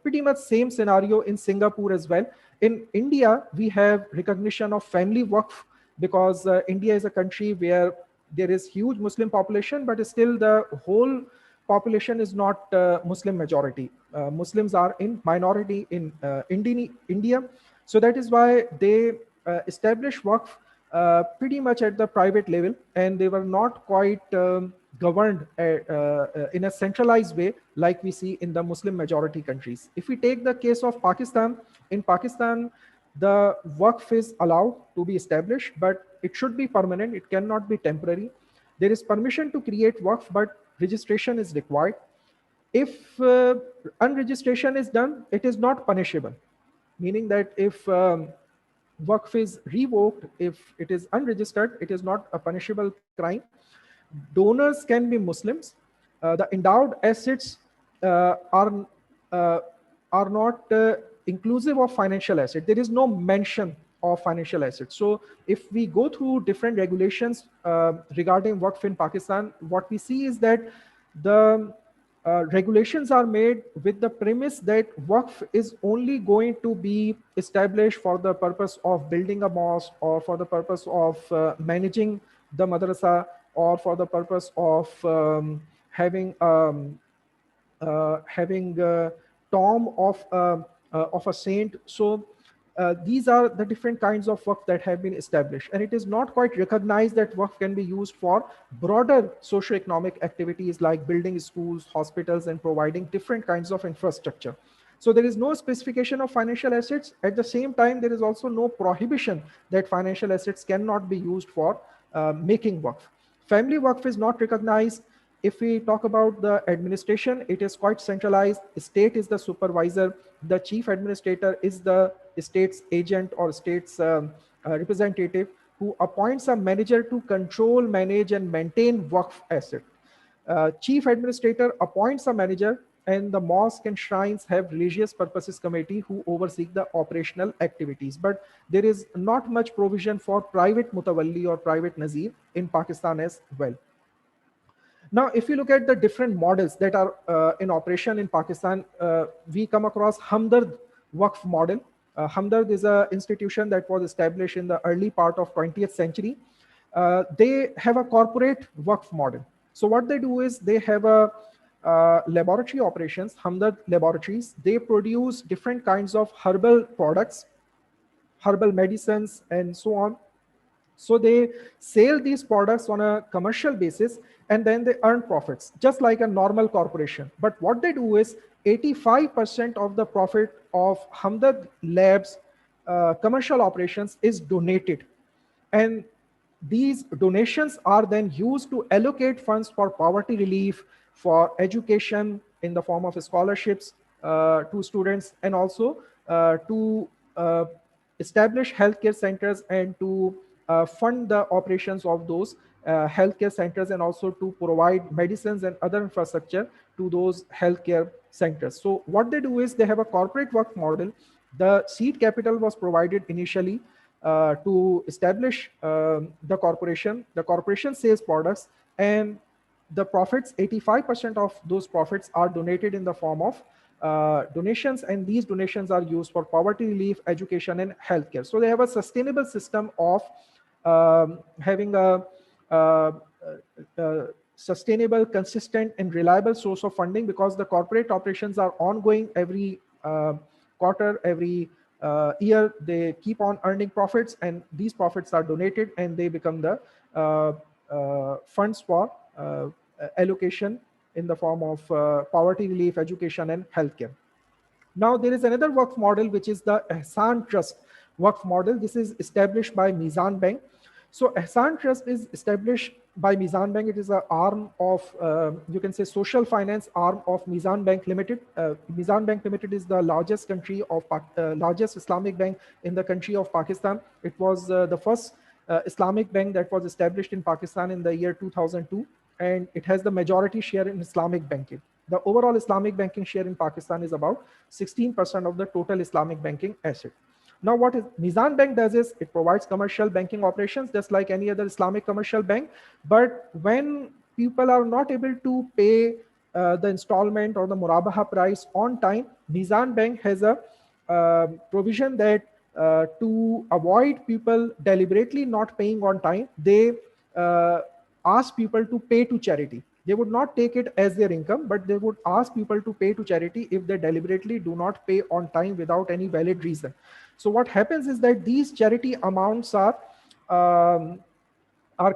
Pretty much same scenario in Singapore as well. In India, we have recognition of family Waqf because India is a country where there is huge Muslim population, but still the whole population is not Muslim majority. Muslims are in minority in India. So that is why they established Waqf pretty much at the private level, and they were not quite governed in a centralized way like we see in the Muslim majority countries. If we take the case of Pakistan, in Pakistan, the Waqf is allowed to be established, but it should be permanent. It cannot be temporary. There is permission to create Waqf, but registration is required. If unregistration is done, it is not punishable, meaning that if Waqf is revoked, if it is unregistered, it is not a punishable crime. Donors can be Muslims. The endowed assets are not inclusive of financial asset. There is no mention of financial assets. So if we go through different regulations regarding Waqf in Pakistan, what we see is that the regulations are made with the premise that Waqf is only going to be established for the purpose of building a mosque, or for the purpose of managing the madrasa, or for the purpose of having tomb of a saint. So these are the different kinds of Waqf that have been established, and it is not quite recognized that Waqf can be used for broader socio-economic activities like building schools, hospitals, and providing different kinds of infrastructure. So there is no specification of financial assets. At the same time, there is also no prohibition that financial assets cannot be used for making Waqf. Family Waqf is not recognized. If we talk about the administration, it is quite centralized. State is the supervisor. The chief administrator is the state's agent or state's representative who appoints a manager to control, manage, and maintain Waqf asset. Chief administrator appoints a manager, and the mosque and shrines have religious purposes committee who oversee the operational activities. But there is not much provision for private mutawalli or private nazir in Pakistan as well. Now, if you look at the different models that are in operation in Pakistan, we come across Hamdard Waqf model. Hamdard is an institution that was established in the early part of 20th century. They have a corporate Waqf model. So what they do is they have a laboratory operations, Hamdard laboratories. They produce different kinds of herbal products, herbal medicines, and so on. So they sell these products on a commercial basis, and then they earn profits, just like a normal corporation. But what they do is 85% of the profit of Hamdard Labs commercial operations is donated. And these donations are then used to allocate funds for poverty relief, for education in the form of scholarships to students, and also to establish healthcare centers and to fund the operations of those healthcare centers, and also to provide medicines and other infrastructure to those healthcare centers. So what they do is they have a corporate Waqf model. The seed capital was provided initially to establish the corporation. The corporation sells products, and the profits, 85% of those profits are donated in the form of donations, and these donations are used for poverty relief, education, and healthcare. So they have a sustainable system of having a sustainable, consistent, and reliable source of funding, because the corporate operations are ongoing every quarter, every year. They keep on earning profits, and these profits are donated and they become the funds for allocation in the form of poverty relief, education, and healthcare. Now, there is another Waqf model, which is the Ehsan Trust Waqf model. This is established by Mizan Bank. So Ehsan Trust is established by Mizan Bank. It is an arm of, you can say, social finance arm of Mizan Bank Limited. Mizan Bank Limited is the largest largest Islamic bank in the country of Pakistan. It was the first Islamic bank that was established in Pakistan in the year 2002, and it has the majority share in Islamic banking. The overall Islamic banking share in Pakistan is about 16% of the total Islamic banking asset. Now, what is Mizan Bank does is it provides commercial banking operations just like any other Islamic commercial bank. But when people are not able to pay the installment or the murabaha price on time, Mizan Bank has a provision that to avoid people deliberately not paying on time, they ask people to pay to charity. They would not take it as their income, but they would ask people to pay to charity if they deliberately do not pay on time without any valid reason. So what happens is that these charity amounts are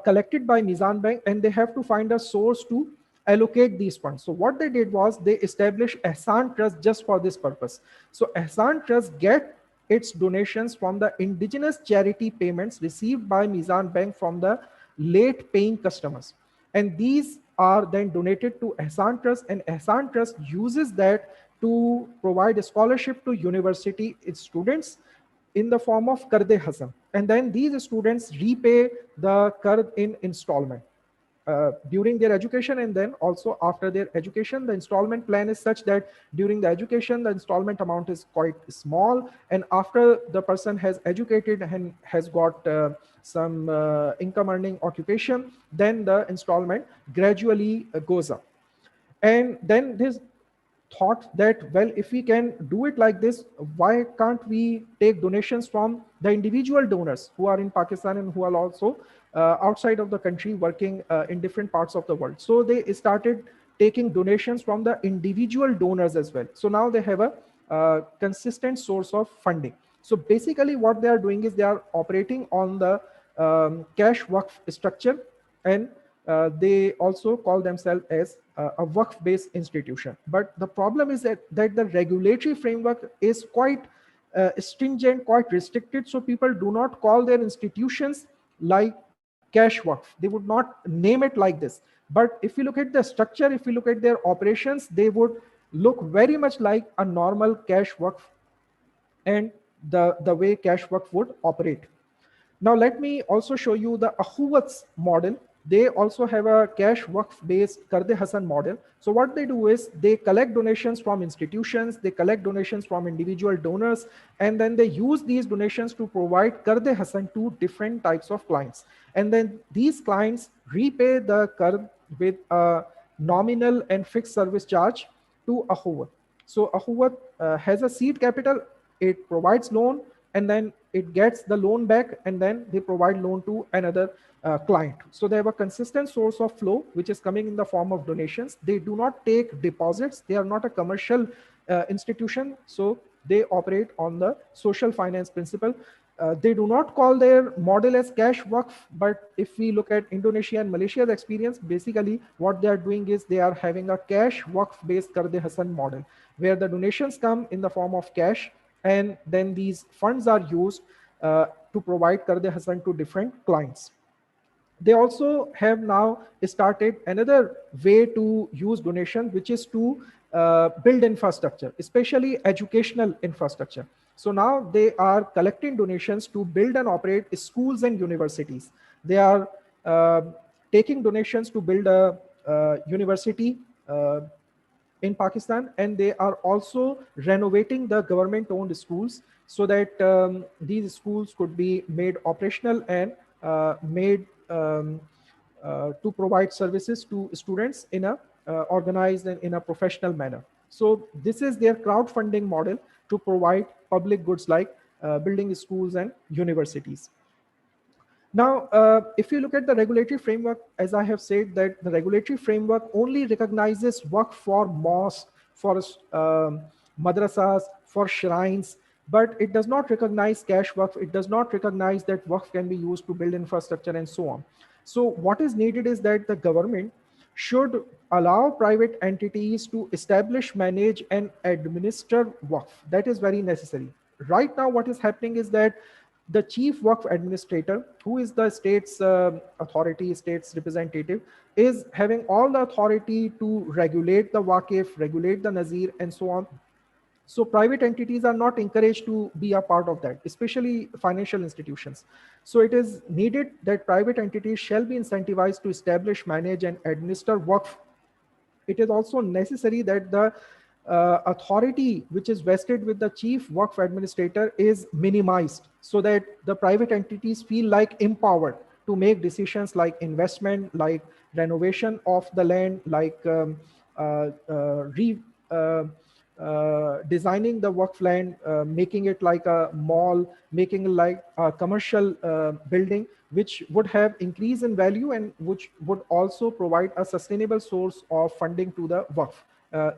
collected by Mizan Bank, and they have to find a source to allocate these funds. So what they did was they established Ehsan Trust just for this purpose. So Ehsan Trust get its donations from the indigenous charity payments received by Mizan Bank from the late paying customers. And these are then donated to Ehsan Trust, and Ehsan Trust uses that to provide a scholarship to university students in the form of Karde Hasan. And then these students repay the Qard in installment during their education, and then also after their education. The installment plan is such that during the education, the installment amount is quite small, and after the person has educated and has got some income earning occupation, then the installment gradually goes up. And then this thought that, well, if we can do it like this, why can't we take donations from the individual donors who are in Pakistan and who are also outside of the country working in different parts of the world? So they started taking donations from the individual donors as well. So now they have a consistent source of funding. So basically what they are doing is they are operating on the cash Waqf structure, and they also call themselves as a Waqf-based institution. But the problem is that the regulatory framework is quite stringent, quite restricted. So people do not call their institutions like cash Waqf. They would not name it like this. But if you look at the structure, if you look at their operations, they would look very much like a normal cash Waqf and the way cash Waqf would operate. Now let me also show you the Ahuwats model. They also have a cash Waqf based Karde Hasan model. So what they do is they collect donations from institutions, they collect donations from individual donors, and then they use these donations to provide Karde Hasan to different types of clients. And then these clients repay the Qard with a nominal and fixed service charge to Ahuwat. So Ahuwat has a seed capital, it provides loan, and then it gets the loan back, and then they provide loan to another client. So they have a consistent source of flow, which is coming in the form of donations. They do not take deposits. They are not a commercial institution. So they operate on the social finance principle. They do not call their model as cash Waqf, but if we look at Indonesia and Malaysia's experience, basically what they are doing is they are having a cash Waqf based Karde Hasan model, where the donations come in the form of cash, and then these funds are used to provide Karde Hasan to different clients. They also have now started another way to use donation, which is to build infrastructure, especially educational infrastructure. So now they are collecting donations to build and operate schools and universities. They are taking donations to build a university in Pakistan, and they are also renovating the government-owned schools so that these schools could be made operational and made to provide services to students in a organized and in a professional manner. So this is their crowdfunding model to provide public goods like building schools and universities. Now, if you look at the regulatory framework, as I have said, that the regulatory framework only recognizes work for mosques, for madrasas, for shrines, but it does not recognize cash work. It does not recognize that work can be used to build infrastructure and so on. So what is needed is that the government should allow private entities to establish, manage, and administer Waqf. That is very necessary. Right now, what is happening is that the chief Waqf administrator, who is the state's authority, state's representative, is having all the authority to regulate the Waqif, regulate the Nazir, and so on. So private entities are not encouraged to be a part of that, especially financial institutions. So it is needed that private entities shall be incentivized to establish, manage, and administer Waqf. It is also necessary that the authority which is vested with the chief Waqf administrator is minimized so that the private entities feel like empowered to make decisions like investment, like renovation of the land, like designing the Waqf land, making it like a mall, making it like a commercial building, which would have increase in value and which would also provide a sustainable source of funding to the Waqf.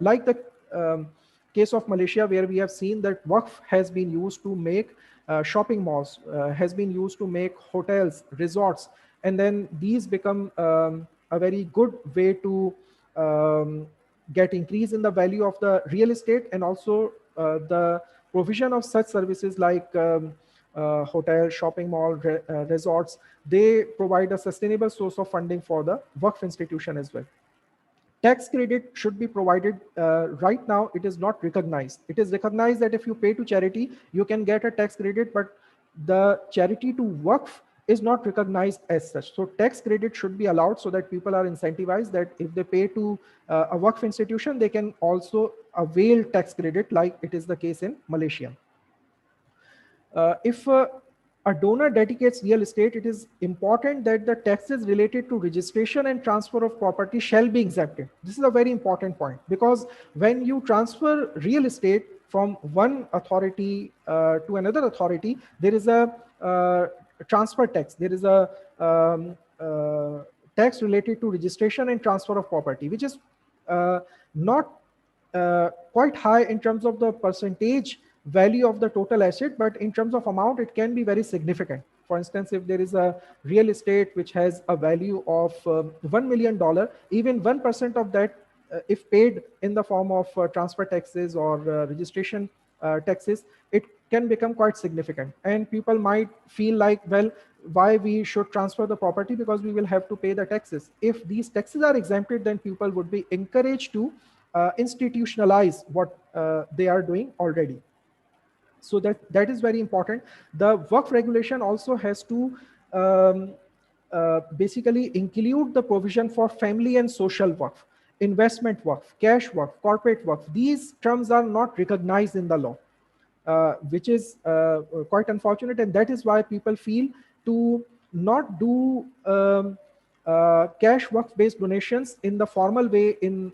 Like the case of Malaysia, where we have seen that Waqf has been used to make shopping malls, has been used to make hotels, resorts, and then these become a very good way to get increase in the value of the real estate, and also the provision of such services like hotel, shopping mall, resorts. They provide a sustainable source of funding for the Waqf institution as well. Tax credit should be provided. Right now, it is not recognized. It is recognized that if you pay to charity, you can get a tax credit, but the charity to Waqf is not recognized as such. So tax credit should be allowed so that people are incentivized that if they pay to a Waqf institution, they can also avail tax credit like it is the case in Malaysia. If a donor dedicates real estate, it is important that the taxes related to registration and transfer of property shall be exempted. This is a very important point, because when you transfer real estate from one authority to another authority, there is a transfer tax. There is a tax related to registration and transfer of property, which is not quite high in terms of the percentage value of the total asset, but in terms of amount, it can be very significant. For instance, if there is a real estate which has a value of $1 million, even 1% of that, if paid in the form of transfer taxes or registration taxes, it can become quite significant. And people might feel like, well, why we should transfer the property, because we will have to pay the taxes. If these taxes are exempted, then people would be encouraged to institutionalize what they are doing already. So that is very important. The Waqf regulation also has to basically include the provision for family and social Waqf, investment Waqf, cash Waqf, corporate Waqf. These terms are not recognized in the law, which is quite unfortunate, and that is why people feel to not do cash Waqf based donations in the formal way in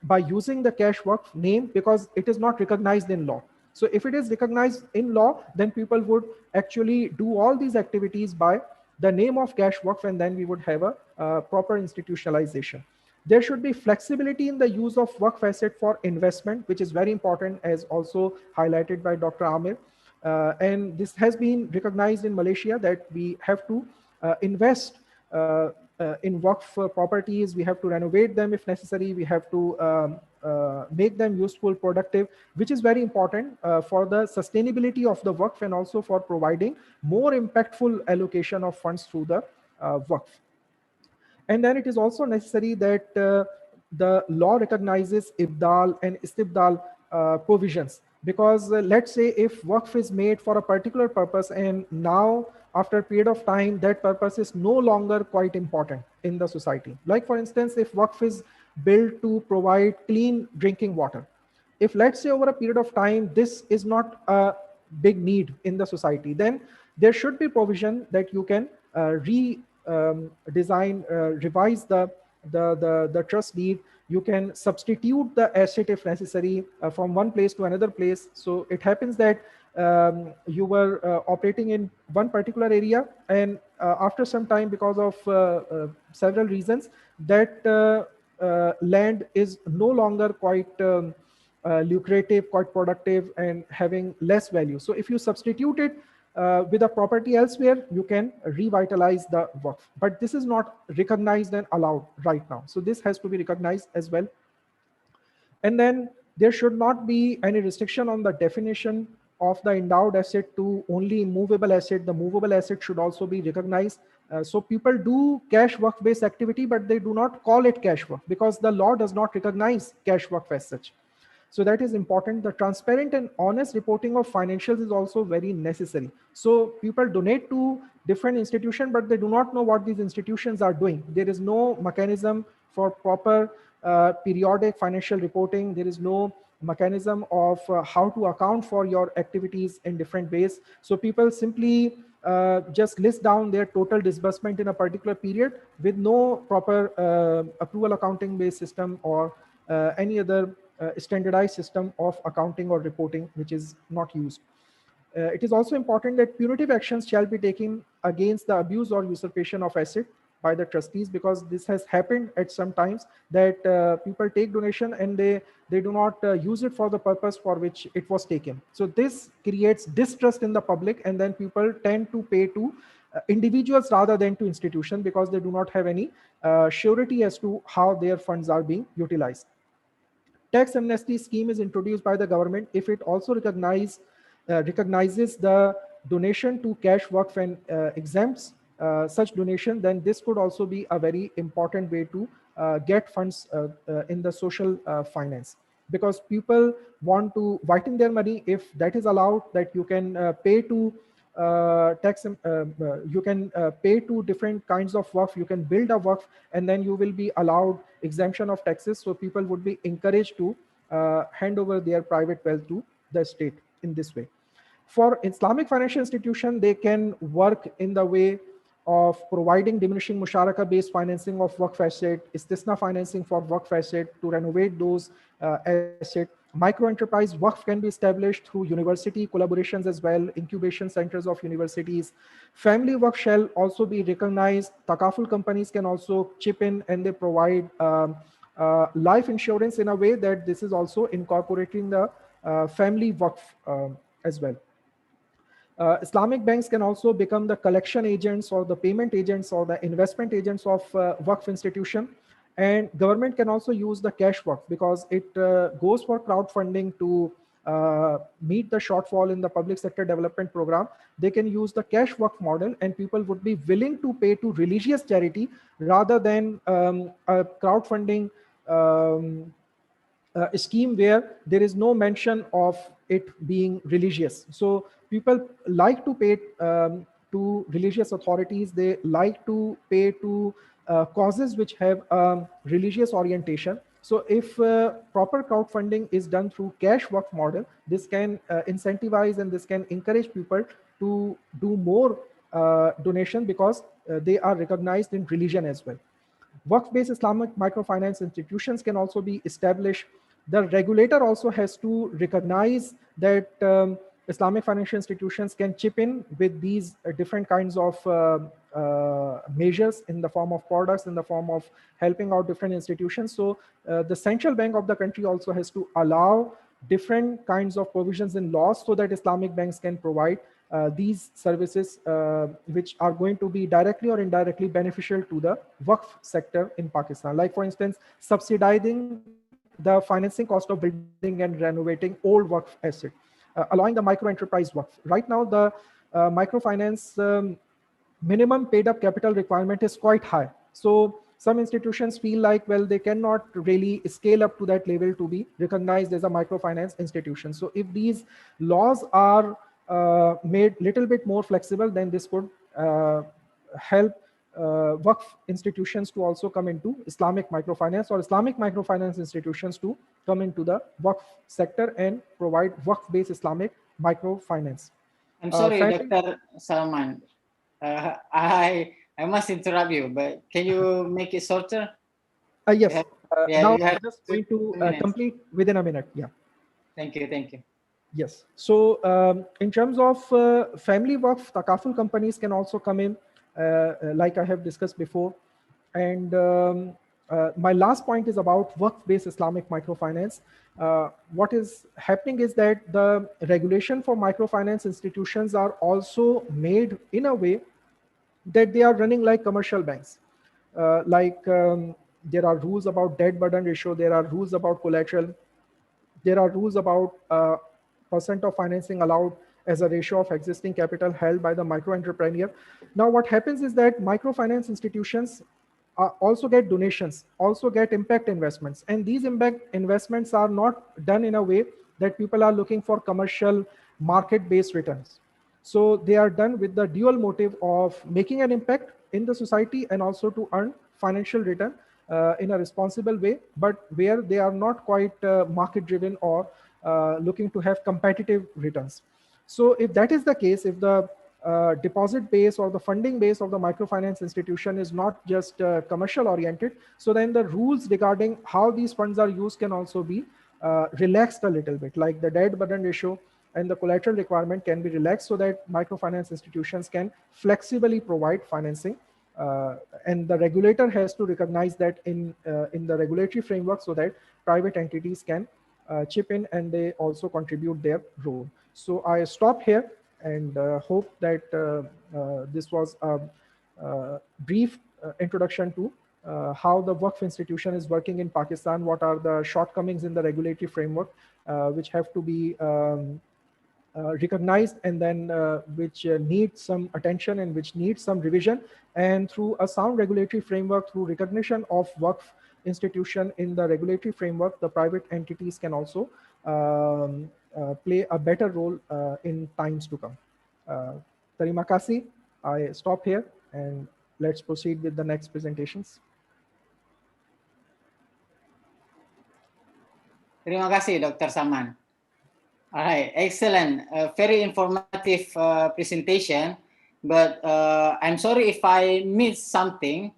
by using the cash Waqf name, because it is not recognized in law. So if it is recognized in law, then people would actually do all these activities by the name of cash Waqf, and then we would have a proper institutionalization. There should be flexibility in the use of Waqf asset for investment, which is very important, as also highlighted by Dr. Amir. And this has been recognized in Malaysia, that we have to invest in Waqf properties. We have to renovate them if necessary. We have to make them useful, productive, which is very important for the sustainability of the Waqf, and also for providing more impactful allocation of funds through the Waqf. And then it is also necessary that the law recognizes Ibdal and Istibdal provisions, because let's say if Waqf is made for a particular purpose, and now after a period of time that purpose is no longer quite important in the society. Like for instance, if Waqf is built to provide clean drinking water, if let's say over a period of time this is not a big need in the society, then there should be provision that you can design, revise the trust deed. You can substitute the asset if necessary from one place to another place. So it happens that you were operating in one particular area, and after some time, because of several reasons, that land is no longer quite lucrative, quite productive, and having less value. So if you substitute it with a property elsewhere, you can revitalize the waqf. But this is not recognized and allowed right now. So this has to be recognized as well. And then there should not be any restriction on the definition of the endowed asset to only movable asset. The movable asset should also be recognized. So people do cash work based activity, but they do not call it cash work because the law does not recognize cash work as such. So that is important. The transparent and honest reporting of financials is also very necessary. So people donate to different institutions, but they do not know what these institutions are doing. There is no mechanism for proper periodic financial reporting. There is no mechanism of how to account for your activities in different ways. So people simply just list down their total disbursement in a particular period with no proper approval accounting based system or any other standardized system of accounting or reporting, which is not used. It is also important that punitive actions shall be taken against the abuse or usurpation of asset by the trustees, because this has happened at some times that people take donation and they do not use it for the purpose for which it was taken. So this creates distrust in the public, and then people tend to pay to individuals rather than to institutions because they do not have any surety as to how their funds are being utilized. Tax amnesty scheme is introduced by the government if it also recognizes the donation to cash waqf and exempts such donation, then this could also be a very important way to get funds in the social finance, because people want to whiten their money. If that is allowed, that you can pay to you can pay to different kinds of waqf, you can build a waqf, and then you will be allowed exemption of taxes. So people would be encouraged to hand over their private wealth to the state in this way. For Islamic financial institution, they can work in the way of providing diminishing musharaka based financing of waqf asset, istisna financing for waqf asset to renovate those assets. Micro enterprise waqf can be established through university collaborations as well, incubation centers of universities. Family waqf shall also be recognized. Takaful companies can also chip in, and they provide life insurance in a way that this is also incorporating the family waqf as well. Islamic banks can also become the collection agents or the payment agents or the investment agents of waqf institution. And government can also use the cash waqf because it goes for crowdfunding to meet the shortfall in the public sector development program. They can use the cash waqf model, and people would be willing to pay to religious charity rather than a crowdfunding scheme where there is no mention of it being religious. So people like to pay to religious authorities. They like to pay to causes which have religious orientation. So if proper crowdfunding is done through cash waqf model, this can incentivize and this can encourage people to do more donation because they are recognized in religion as well. Waqf-based Islamic microfinance institutions can also be established. The regulator also has to recognize that Islamic financial institutions can chip in with these different kinds of measures in the form of products, in the form of helping out different institutions. So the central bank of the country also has to allow different kinds of provisions in laws so that Islamic banks can provide these services which are going to be directly or indirectly beneficial to the waqf sector in Pakistan. Like for instance, subsidizing the financing cost of building and renovating old waqf asset, allowing the micro enterprise waqf. Right now, the microfinance minimum paid up capital requirement is quite high. So some institutions feel like, well, they cannot really scale up to that level to be recognized as a microfinance institution. So if these laws are made little bit more flexible, then this could help waqf institutions to also come into Islamic microfinance, or Islamic microfinance institutions to come into the waqf sector and provide waqf-based Islamic microfinance. I'm sorry, Dr. Salman. I must interrupt you, but can you make it shorter? Yes. Now I'm just going to complete within a minute. Yeah. Thank you. Thank you. Yes. So in terms of family waqf, takaful companies can also come in. like I have discussed before. And my last point is about work-based Islamic microfinance. What is happening is that the regulation for microfinance institutions are also made in a way that they are running like commercial banks. There are rules about debt burden ratio, there are rules about collateral, there are rules about percent of financing allowed as a ratio of existing capital held by the micro entrepreneur. Now, what happens is that microfinance institutions also get donations, also get impact investments. And these impact investments are not done in a way that people are looking for commercial market-based returns. So they are done with the dual motive of making an impact in the society and also to earn financial return in a responsible way, but where they are not quite market driven or looking to have competitive returns. So if that is the case, if the deposit base or the funding base of the microfinance institution is not just commercial oriented, so then the rules regarding how these funds are used can also be relaxed a little bit, like the debt burden ratio and the collateral requirement can be relaxed so that microfinance institutions can flexibly provide financing. And the regulator has to recognize that in the regulatory framework so that private entities can chip in and they also contribute their role. So I stop here and hope that this was a brief introduction to how the Waqf institution is working in Pakistan, what are the shortcomings in the regulatory framework which have to be recognized and then which need some attention and which need some revision. And through a sound regulatory framework, through recognition of Waqf institution in the regulatory framework, the private entities can also play a better role in times to come. Terima kasih. I stop here and let's proceed with the next presentations. Terima kasih, Dr. Saman. All right, excellent. Very informative presentation. But I'm sorry if I missed something.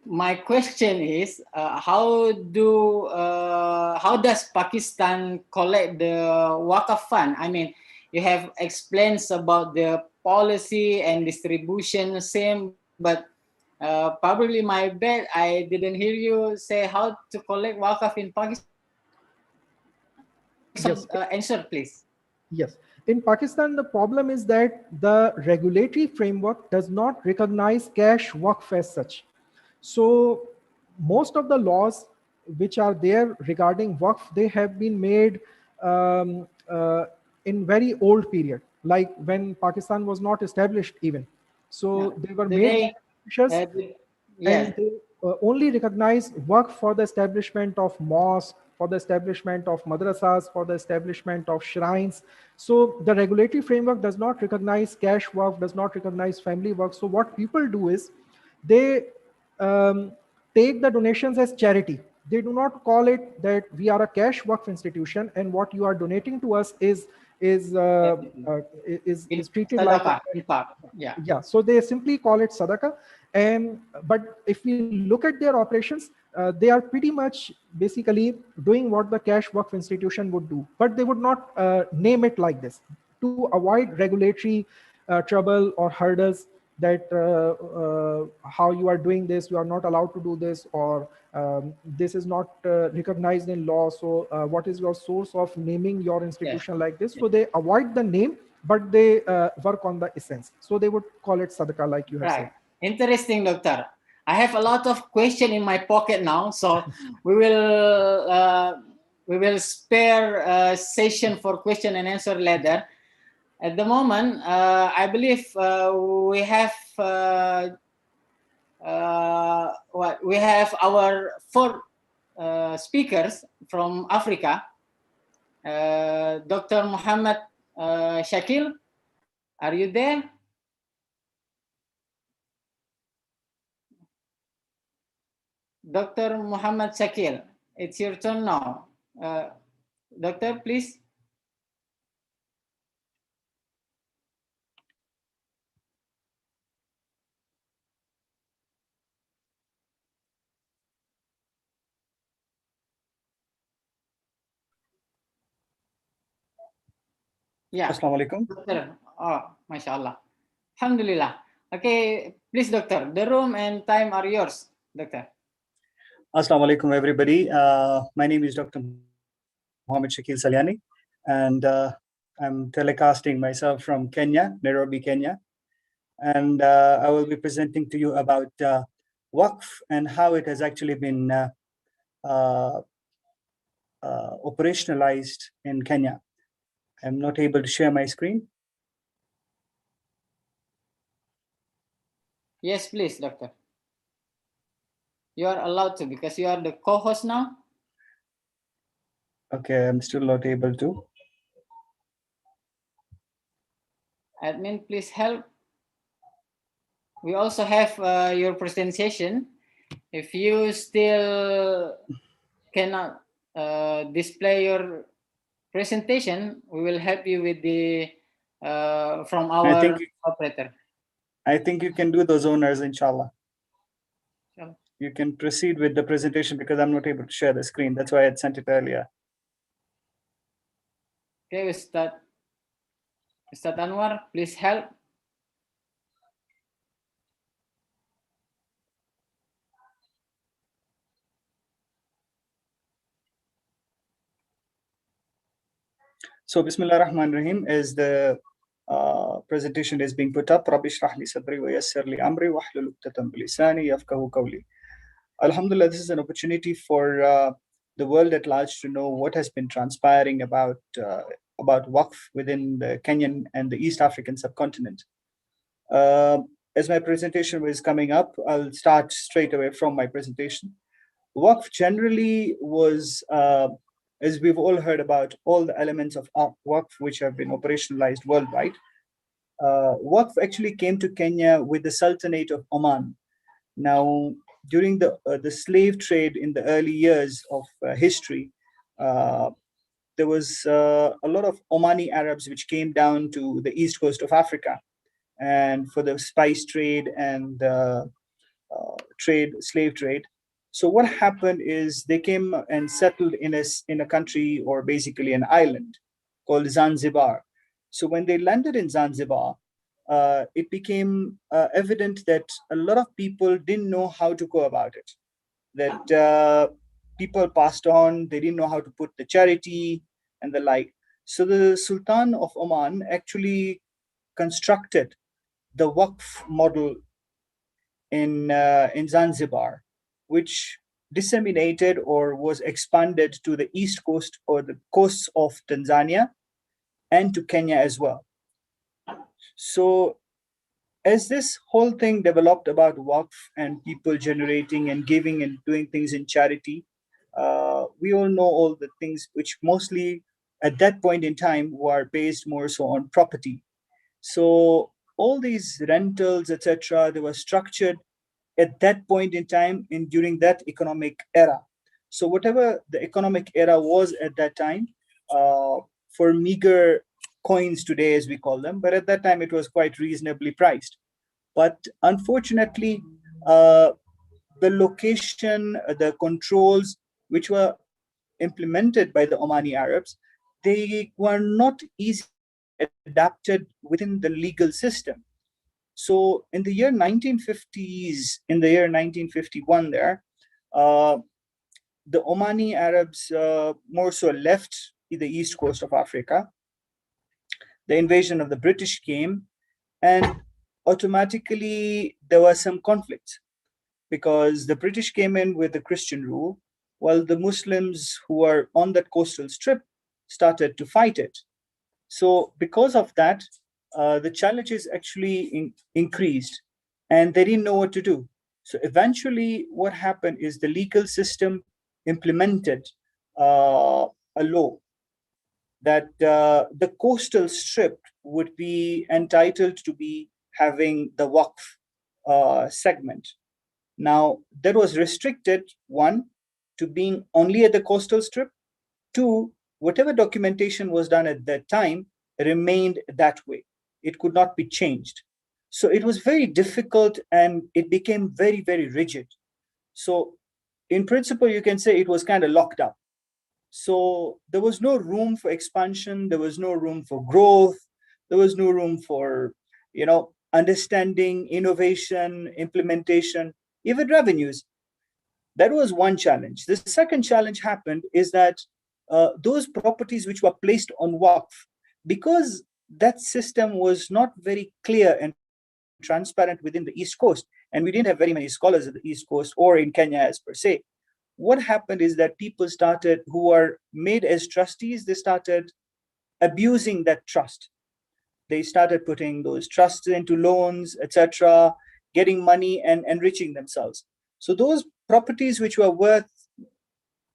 My question is, how does Pakistan collect the Waqf fund? I mean, you have explained about the policy and distribution same, but probably my bad, I didn't hear you say how to collect Waqf in Pakistan. Yes. Answer, please. Yes. In Pakistan, the problem is that the regulatory framework does not recognize cash Waqf as such. So most of the laws which are there regarding Waqf, they have been made in very old period, like when Pakistan was not established even. So they were made by and they only recognize Waqf for the establishment of mosques, for the establishment of madrasas, for the establishment of shrines. So the regulatory framework does not recognize cash Waqf, does not recognize family Waqf. So what people do is they take the donations as charity. They do not call it that we are a cash Waqf institution and what you are donating to us is treated sadaqah, like yeah. So they simply call it sadaqah. And but if we look at their operations, they are pretty much basically doing what the cash Waqf institution would do, but they would not name it like this to avoid regulatory trouble or hurdles that how you are doing this, you are not allowed to do this, or this is not recognized in law. So what is your source of naming your institution like this? So they avoid the name, but they work on the essence. So they would call it sadaqah, like you have said. Interesting, Doctor. I have a lot of questions in my pocket now, so we will spare a session for question and answer later. At the moment, I believe we have we have our 4 speakers from Africa. Dr. Muhammad Shakil, are you there? Dr. Muhammad Shakil, it's your turn now. Doctor, please. Yeah. Assalamualaikum. Oh, mashallah. Alhamdulillah. Okay, please, doctor. The room and time are yours, doctor. Assalamu alaikum, everybody. My name is Dr. Mohammed Shakil Saliani, and I'm telecasting myself from Kenya, Nairobi, Kenya. And I will be presenting to you about Waqf and how it has actually been operationalized in Kenya. I'm not able to share my screen. Yes, please, doctor. You are allowed to because you are the co-host now. Okay, I'm still not able to. Admin, please help. We also have your presentation. If you still cannot display your presentation, we will help you with the from our operator. I think you can do those owners, inshallah. Sure. You can proceed with the presentation because I'm not able to share the screen. That's why I had sent it earlier. Okay, we start. Mr. Anwar, please help. So Bismillah ar-Rahman ar-Rahim, as the presentation is being put up, Rabbi shrah li sadri wa yassir li amri wa hlul uqdatan min lisani yafqahu qawli. Alhamdulillah, this is an opportunity for the world at large to know what has been transpiring about Waqf within the Kenyan and the East African subcontinent. As my presentation was coming up, I'll start straight away from my presentation. Waqf generally was, as we've all heard about, all the elements of Waqf which have been operationalized worldwide. Waqf actually came to Kenya with the Sultanate of Oman. Now, during the slave trade in the early years of history, there was a lot of Omani Arabs which came down to the east coast of Africa, and for the spice trade and slave trade. So what happened is they came and settled in a country, or basically an island called Zanzibar. So when they landed in Zanzibar, it became evident that a lot of people didn't know how to go about it. That people passed on, they didn't know how to put the charity and the like. So the Sultan of Oman actually constructed the Waqf model in Zanzibar, which disseminated or was expanded to the east coast or the coasts of Tanzania and to Kenya as well. So as this whole thing developed about Waqf and people generating and giving and doing things in charity, we all know all the things which mostly at that point in time were based more so on property. So all these rentals, etc., they were structured at that point in time and during that economic era. So whatever the economic era was at that time, for meager coins today, as we call them, but at that time it was quite reasonably priced. But unfortunately, the location, the controls which were implemented by the Omani Arabs, they were not easily adapted within the legal system. So in the year 1950s, in the year 1951 there, the Omani Arabs more so left the east coast of Africa. The invasion of the British came, and automatically there were some conflicts because the British came in with the Christian rule, while the Muslims who were on that coastal strip started to fight it. So because of that, the challenges actually increased, and they didn't know what to do. So eventually what happened is the legal system implemented a law that the coastal strip would be entitled to be having the Waqf segment. Now, that was restricted, one, to being only at the coastal strip. Two, whatever documentation was done at that time remained that way. It could not be changed. So it was very difficult and it became very, very rigid. So in principle, you can say it was kind of locked up. So there was no room for expansion. There was no room for growth. There was no room for, understanding, innovation, implementation, even revenues. That was one challenge. The second challenge happened is that those properties which were placed on Waqf, because that system was not very clear and transparent within the East Coast, and we didn't have very many scholars at the East Coast or in Kenya as per se, what happened is that people started, who are made as trustees, they started abusing that trust. They started putting those trusts into loans, etc., getting money and enriching themselves. So those properties which were worth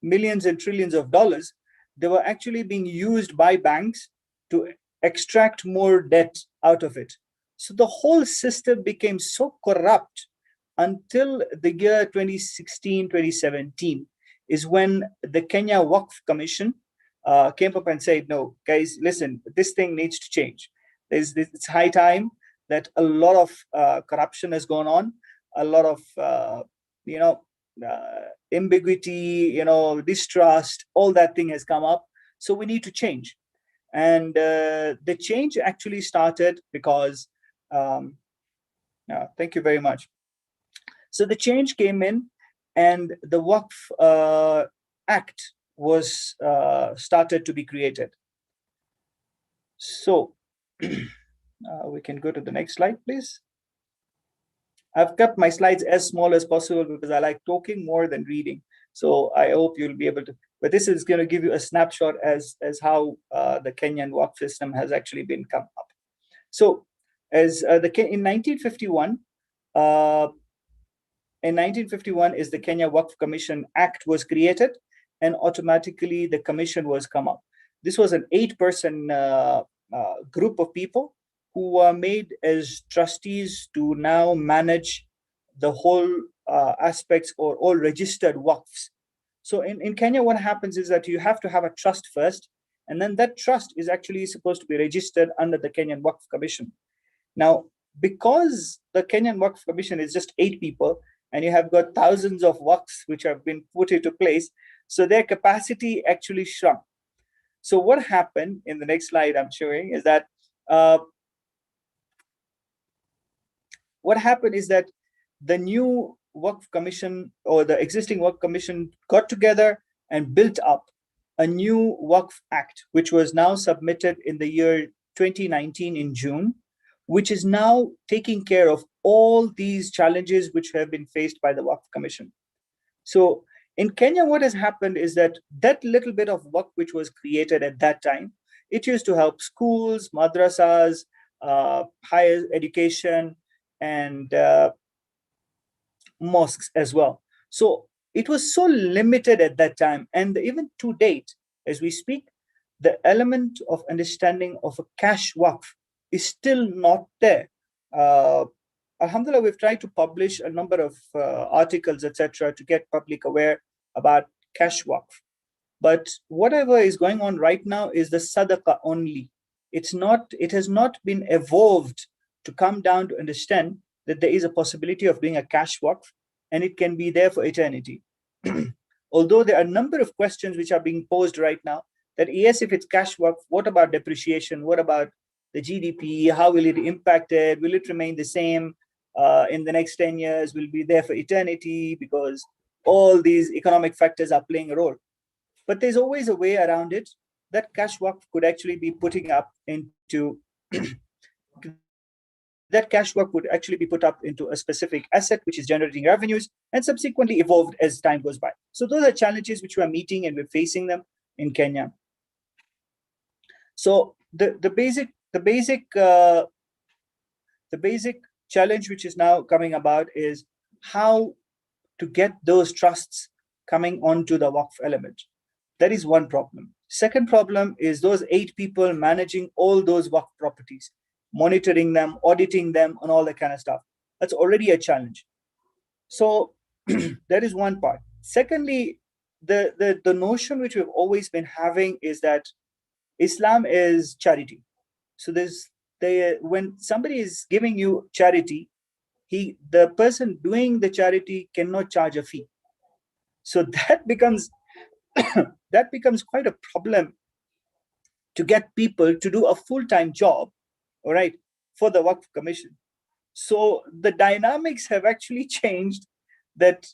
millions and trillions of dollars, they were actually being used by banks to extract more debt out of it. So the whole system became so corrupt until the year 2016, 2017 is when the Kenya Waqf Commission came up and said, no, guys, listen, this thing needs to change. It's high time that a lot of corruption has gone on, a lot of, ambiguity, distrust, all that thing has come up. So we need to change. And the change actually started because, thank you very much. So the change came in and the Waqf Act was started to be created. So we can go to the next slide, please. I've kept my slides as small as possible because I like talking more than reading. So I hope you'll be able to, but this is going to give you a snapshot as how the Kenyan Waqf system has actually been come up. So as in 1951, is the Kenya Waqf Commission Act was created, and automatically the commission was come up. This was an 8-person group of people who were made as trustees to now manage the whole aspects or all registered waqfs. So in Kenya, what happens is that you have to have a trust first, and then that trust is actually supposed to be registered under the Kenyan Waqf Commission. Now, because the Kenyan Waqf Commission is just 8 people, and you have got thousands of waqfs which have been put into place, so their capacity actually shrunk. So what happened in the next slide I'm showing is that what happened is that the new Waqf Commission or the existing Waqf Commission got together and built up a new Waqf Act, which was now submitted in the year 2019 in June, which is now taking care of all these challenges which have been faced by the Waqf Commission. So in Kenya, what has happened is that that little bit of Waqf which was created at that time, it used to help schools, madrasas, higher education, and mosques as well. So it was so limited at that time. And even to date, as we speak, the element of understanding of a cash waqf is still not there. Alhamdulillah, we've tried to publish a number of articles, etc., to get public aware about cash waqf. But whatever is going on right now is the sadaqah only. It has not been evolved to come down to understand that there is a possibility of doing a cash waqf and it can be there for eternity. Although there are a number of questions which are being posed right now that yes, if it's cash waqf, what about depreciation? What about the GDP? How will it impact it? Will it remain the same in the next 10 years? Will it be there for eternity? Because all these economic factors are playing a role. But there's always a way around it. That cash waqf could actually be putting up into that cash waqf would actually be put up into a specific asset which is generating revenues and subsequently evolved as time goes by. So those are challenges which we are meeting and we're facing them in Kenya. So the basic challenge which is now coming about is how to get those trusts coming onto the waqf element. That is one problem. Second problem is those 8 people managing all those waqf properties, monitoring them, auditing them, and all that kind of stuff. That's already a challenge. So that is one part. Secondly, the notion which we've always been having is that Islam is charity. So when somebody is giving you charity, the person doing the charity cannot charge a fee. So that becomes quite a problem to get people to do a full-time job, all right, for the Waqf Commission. So the dynamics have actually changed, that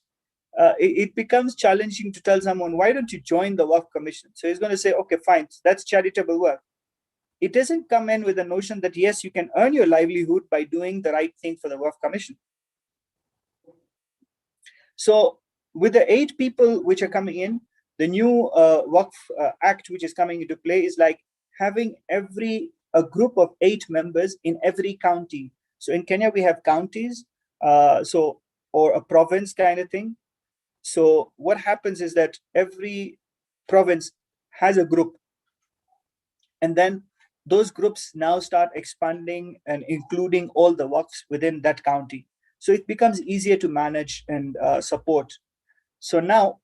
it becomes challenging to tell someone, why don't you join the Waqf Commission? So he's going to say, okay, fine, that's charitable work. It doesn't come in with the notion that, yes, you can earn your livelihood by doing the right thing for the Waqf Commission. So with the 8 people which are coming in, the new Waqf Act which is coming into play is like having a group of 8 members in every county. So in Kenya, we have counties, or a province kind of thing. So what happens is that every province has a group, and then those groups now start expanding and including all the waqfs within that county. So it becomes easier to manage and support. So now,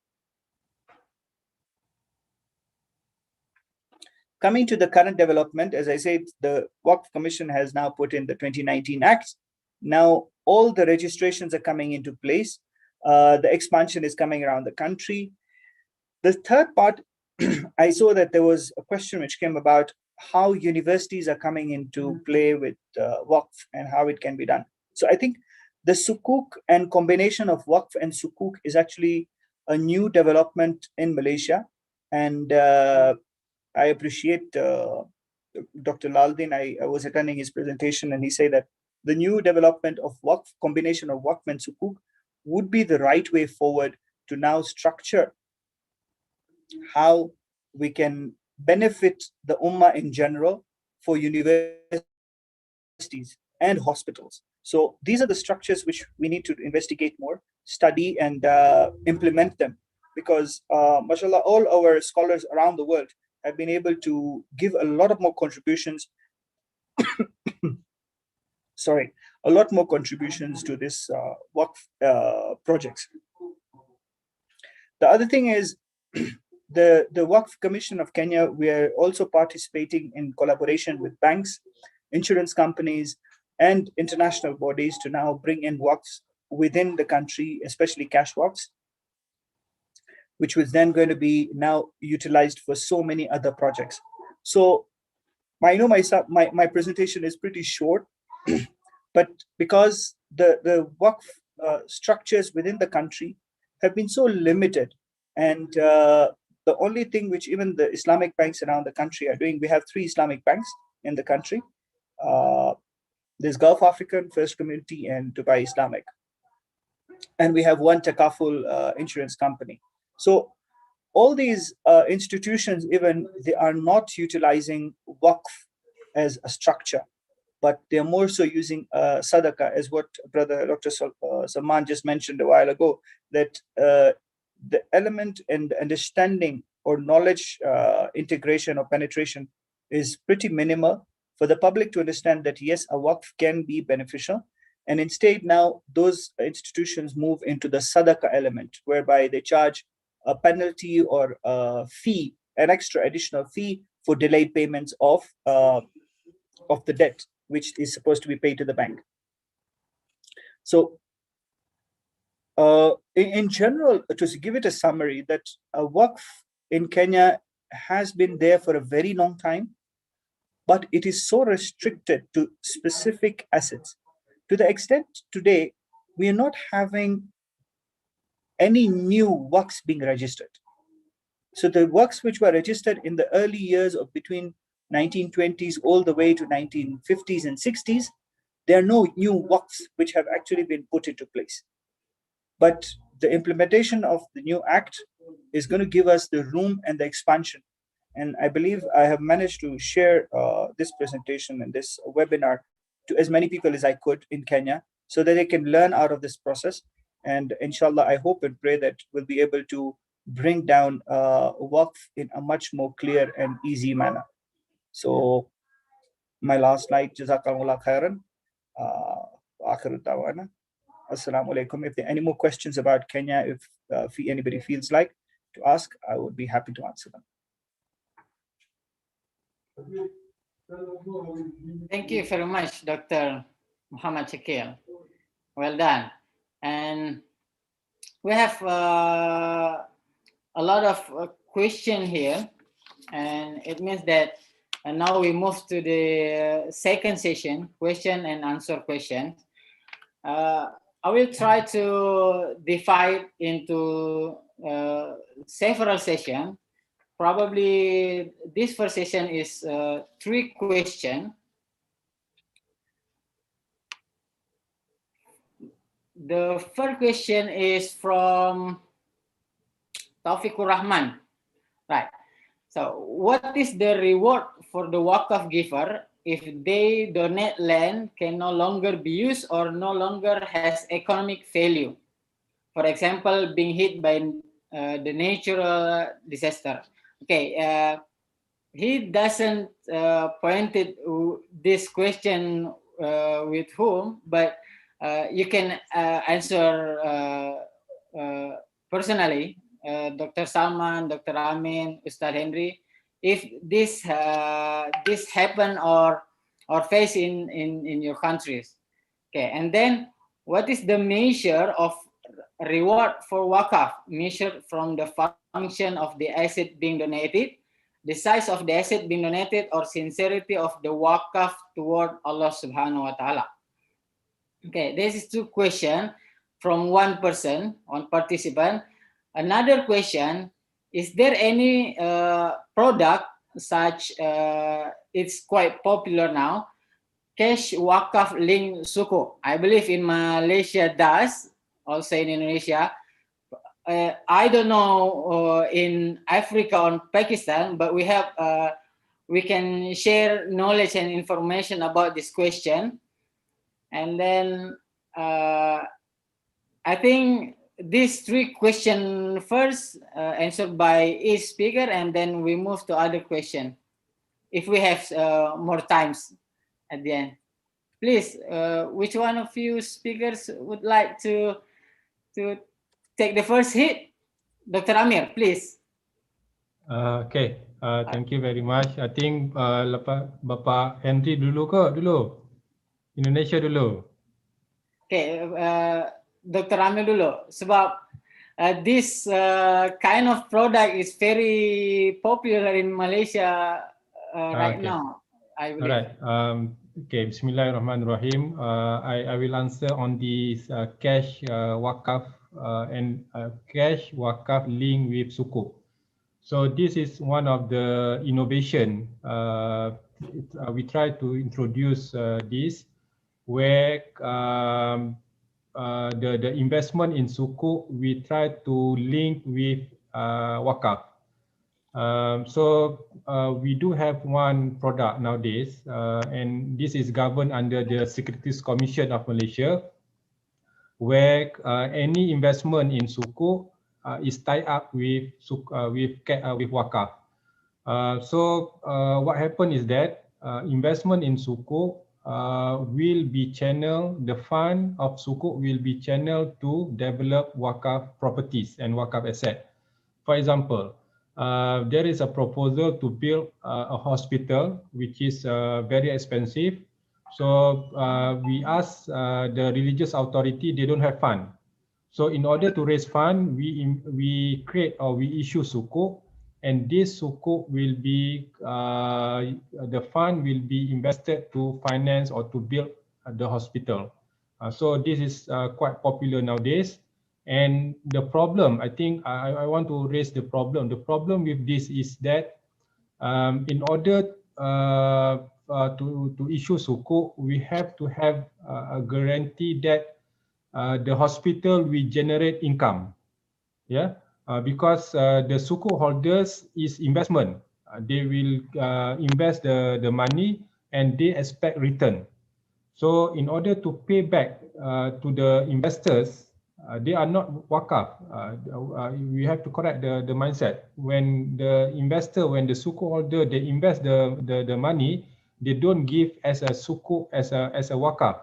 coming to the current development, as I said, the Waqf Commission has now put in the 2019 Act. Now all the registrations are coming into place. The expansion is coming around the country. The third part, I saw that there was a question which came about how universities are coming into play with Waqf and how it can be done. So I think the sukuk and combination of Waqf and sukuk is actually a new development in Malaysia. And I appreciate Dr. Laldin. I was attending his presentation, and he said that the new development of Waqf, combination of Waqf and sukuk, would be the right way forward to now structure how we can benefit the Ummah in general for universities and hospitals. So these are the structures which we need to investigate more, study, and implement them, because mashallah, all our scholars around the world have been able to give a lot of more contributions a lot more contributions to this Waqf projects. The other thing is, the Waqf Commission of Kenya, we are also participating in collaboration with banks, insurance companies, and international bodies to now bring in Waqfs within the country, especially cash Waqfs, which was then going to be now utilized for so many other projects. So I know my presentation is pretty short, but because the Waqf structures within the country have been so limited, and the only thing which even the Islamic banks around the country are doing, we have 3 Islamic banks in the country. There's Gulf African, First Community, and Dubai Islamic. And we have 1 Takaful insurance company. So all these institutions, even, they are not utilizing Waqf as a structure, but they're more so using sadaqah, as what Brother Dr. Salman just mentioned a while ago, that the element and understanding or knowledge integration or penetration is pretty minimal for the public to understand that, yes, a Waqf can be beneficial. And instead, now those institutions move into the sadaqah element, whereby they charge a penalty or a fee, an extra additional fee for delayed payments of the debt, which is supposed to be paid to the bank. So in general, to give it a summary, that a Waqf in Kenya has been there for a very long time, but it is so restricted to specific assets, to the extent today we are not having any new Waqfs being registered. So the Waqfs which were registered in the early years of between 1920s all the way to 1950s and 60s, there are no new Waqfs which have actually been put into place. But the implementation of the new act is going to give us the room and the expansion. And I believe I have managed to share this presentation and this webinar to as many people as I could in Kenya, so that they can learn out of this process. And inshallah, I hope and pray that we'll be able to bring down Waqf in a much more clear and easy manner. So my last slide, Jazakallah khairan. Akhiru dawana. Assalamu alaikum. If there are any more questions about Kenya, if anybody feels like to ask, I would be happy to answer them. Thank you very much, Dr. Muhammad Shakil. Well done. And we have a lot of questions here, and it means that now we move to the second session, question and answer questions. I will try to divide into several sessions. Probably this first session is 3 questions. The first question is from Taufikur Rahman. Right. So, what is the reward for the Waqf giver if they donate land can no longer be used or no longer has economic value? For example, being hit by the natural disaster. Okay, he doesn't pointed this question with whom, but you can answer personally, Dr. Salman, Dr. Amin, Ustad Henry, if this this happen or face in your countries. Okay, and then what is the measure of reward for wakaf measured from the function of the asset being donated, the size of the asset being donated, or sincerity of the wakaf toward Allah Subhanahu wa Ta'ala? Okay, this is 2 questions from one person, one participant. Another question, is there any product such, it's quite popular now, cash wakaf link suku? I believe in Malaysia does, also in Indonesia. I don't know in Africa or Pakistan, but we have, we can share knowledge and information about this question. And then I think these 3 questions first answered by each speaker, and then we move to other question if we have more times at the end. Please, which one of you speakers would like to take the first hit? Dr. Amir, please. Okay, thank you very much. I think Bapak Henry dulu ke dulu? Indonesia dulu. Okay, Dr. Amir dulu. Sebab this kind of product is very popular in Malaysia right now, I believe. Alright. Okay, Bismillahirrahmanirrahim. I will answer on this cash wakaf and cash wakaf link with sukuk. So this is one of the innovation. We try to introduce this where the investment in sukuk we try to link with wakaf. So we do have one product nowadays, and this is governed under the Securities Commission of Malaysia, where any investment in sukuk is tied up with wakaf. So what happened is that investment in sukuk will be channeled, the fund of sukuk will be channeled to develop wakaf properties and wakaf asset. For example, there is a proposal to build a hospital which is very expensive. So we ask the religious authority, they don't have fund. So in order to raise fund, we create or we issue sukuk, and this sukuk will be, the fund will be invested to finance or to build the hospital. So this is quite popular nowadays. And the problem, I think I want to raise the problem. The problem with this is that in order to issue sukuk, we have to have a guarantee that the hospital will generate income. Yeah, because the sukuk holders is investment. They will invest the money and they expect return. So in order to pay back to the investors, they are not wakaf. We have to correct the mindset. When the investor, when the sukuk holder, they invest the money, they don't give as a sukuk as a wakaf.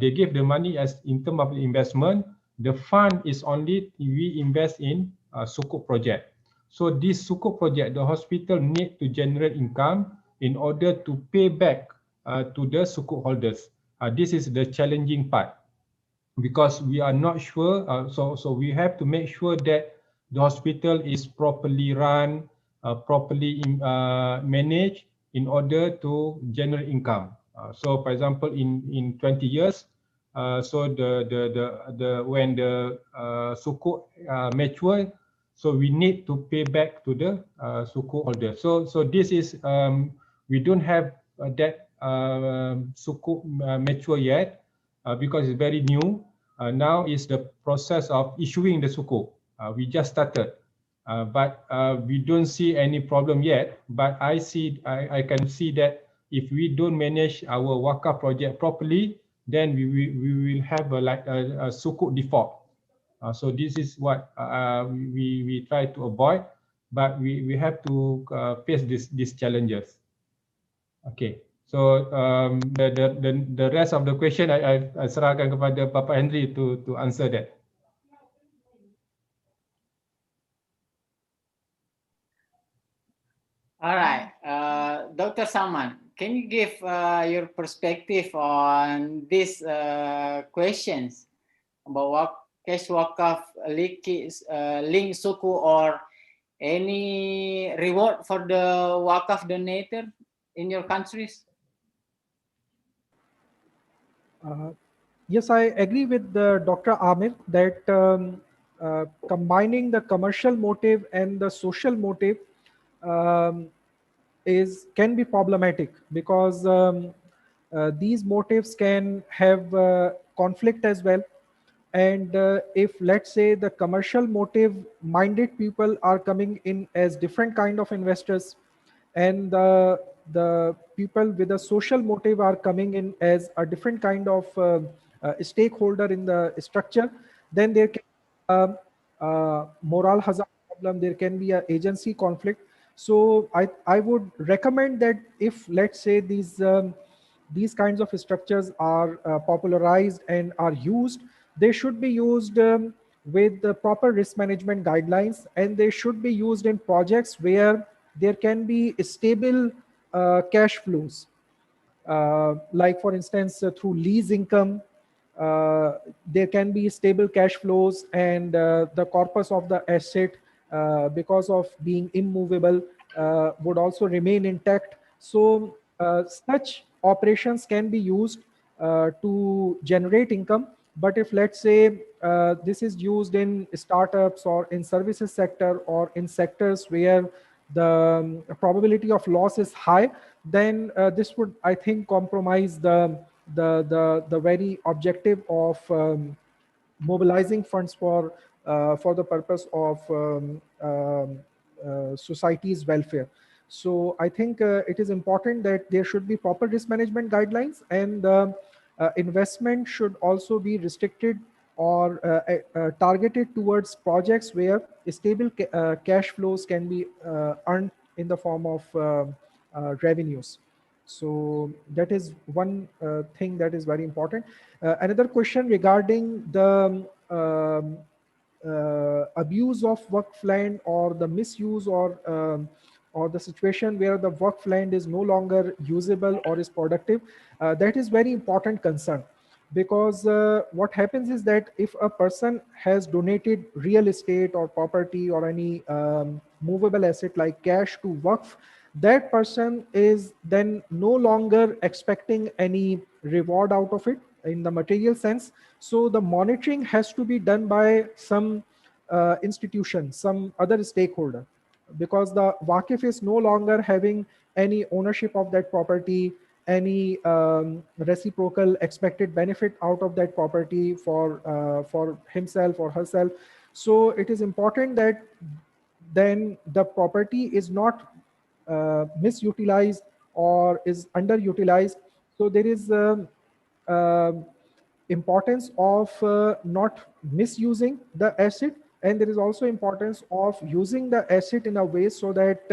They give the money as in terms of investment. The fund is only we invest in sukuk project. So this sukuk project, the hospital need to generate income in order to pay back to the sukuk holders. This is the challenging part, because we are not sure. So we have to make sure that the hospital is properly run, properly managed in order to generate income. So for example, in 20 years, So when the sukuk mature, so we need to pay back to the sukuk holder. So this is we don't have that sukuk mature yet because it's very new. Now is the process of issuing the sukuk. We just started, but we don't see any problem yet. But I can see that if we don't manage our Waqf project properly, then we will have a sukuk default. So this is what we try to avoid, but we have to face these challenges. Okay. So the rest of the question I serahkan kepada Bapak Henry to answer that. All right, Dr. Salman, can you give your perspective on these questions about cash wakaf, link suku, or any reward for the wakaf donator in your countries? Yes, I agree with Dr. Amir that combining the commercial motive and the social motive can be problematic, because these motives can have conflict as well. And if, let's say, the commercial motive minded people are coming in as different kind of investors, and the people with a social motive are coming in as a different kind of stakeholder in the structure, then there can be moral hazard problem, there can be an agency conflict. So I would recommend that if, let's say, these kinds of structures are popularized and are used, they should be used with the proper risk management guidelines, and they should be used in projects where there can be stable cash flows. Like, for instance, through lease income, there can be stable cash flows, and the corpus of the asset, because of being immovable, would also remain intact. So such operations can be used to generate income. But if, let's say, this is used in startups or in services sector or in sectors where the probability of loss is high, then this would, I think, compromise the very objective of mobilizing funds for the purpose of society's welfare. So I think it is important that there should be proper risk management guidelines, and investment should also be restricted or targeted towards projects where stable cash flows can be earned in the form of revenues. So that is one thing that is very important. Another question regarding the abuse of Waqf land, or the misuse, or the situation where the Waqf land is no longer usable or is productive, that is very important concern. Because what happens is that if a person has donated real estate or property or any movable asset like cash to Waqf, that person is then no longer expecting any reward out of it in the material sense. So the monitoring has to be done by some institution, some other stakeholder, because the Waqif is no longer having any ownership of that property, any reciprocal expected benefit out of that property for himself or herself. So it is important that then the property is not misutilized or is underutilized. So there is importance of not misusing the asset, and there is also importance of using the asset in a way so that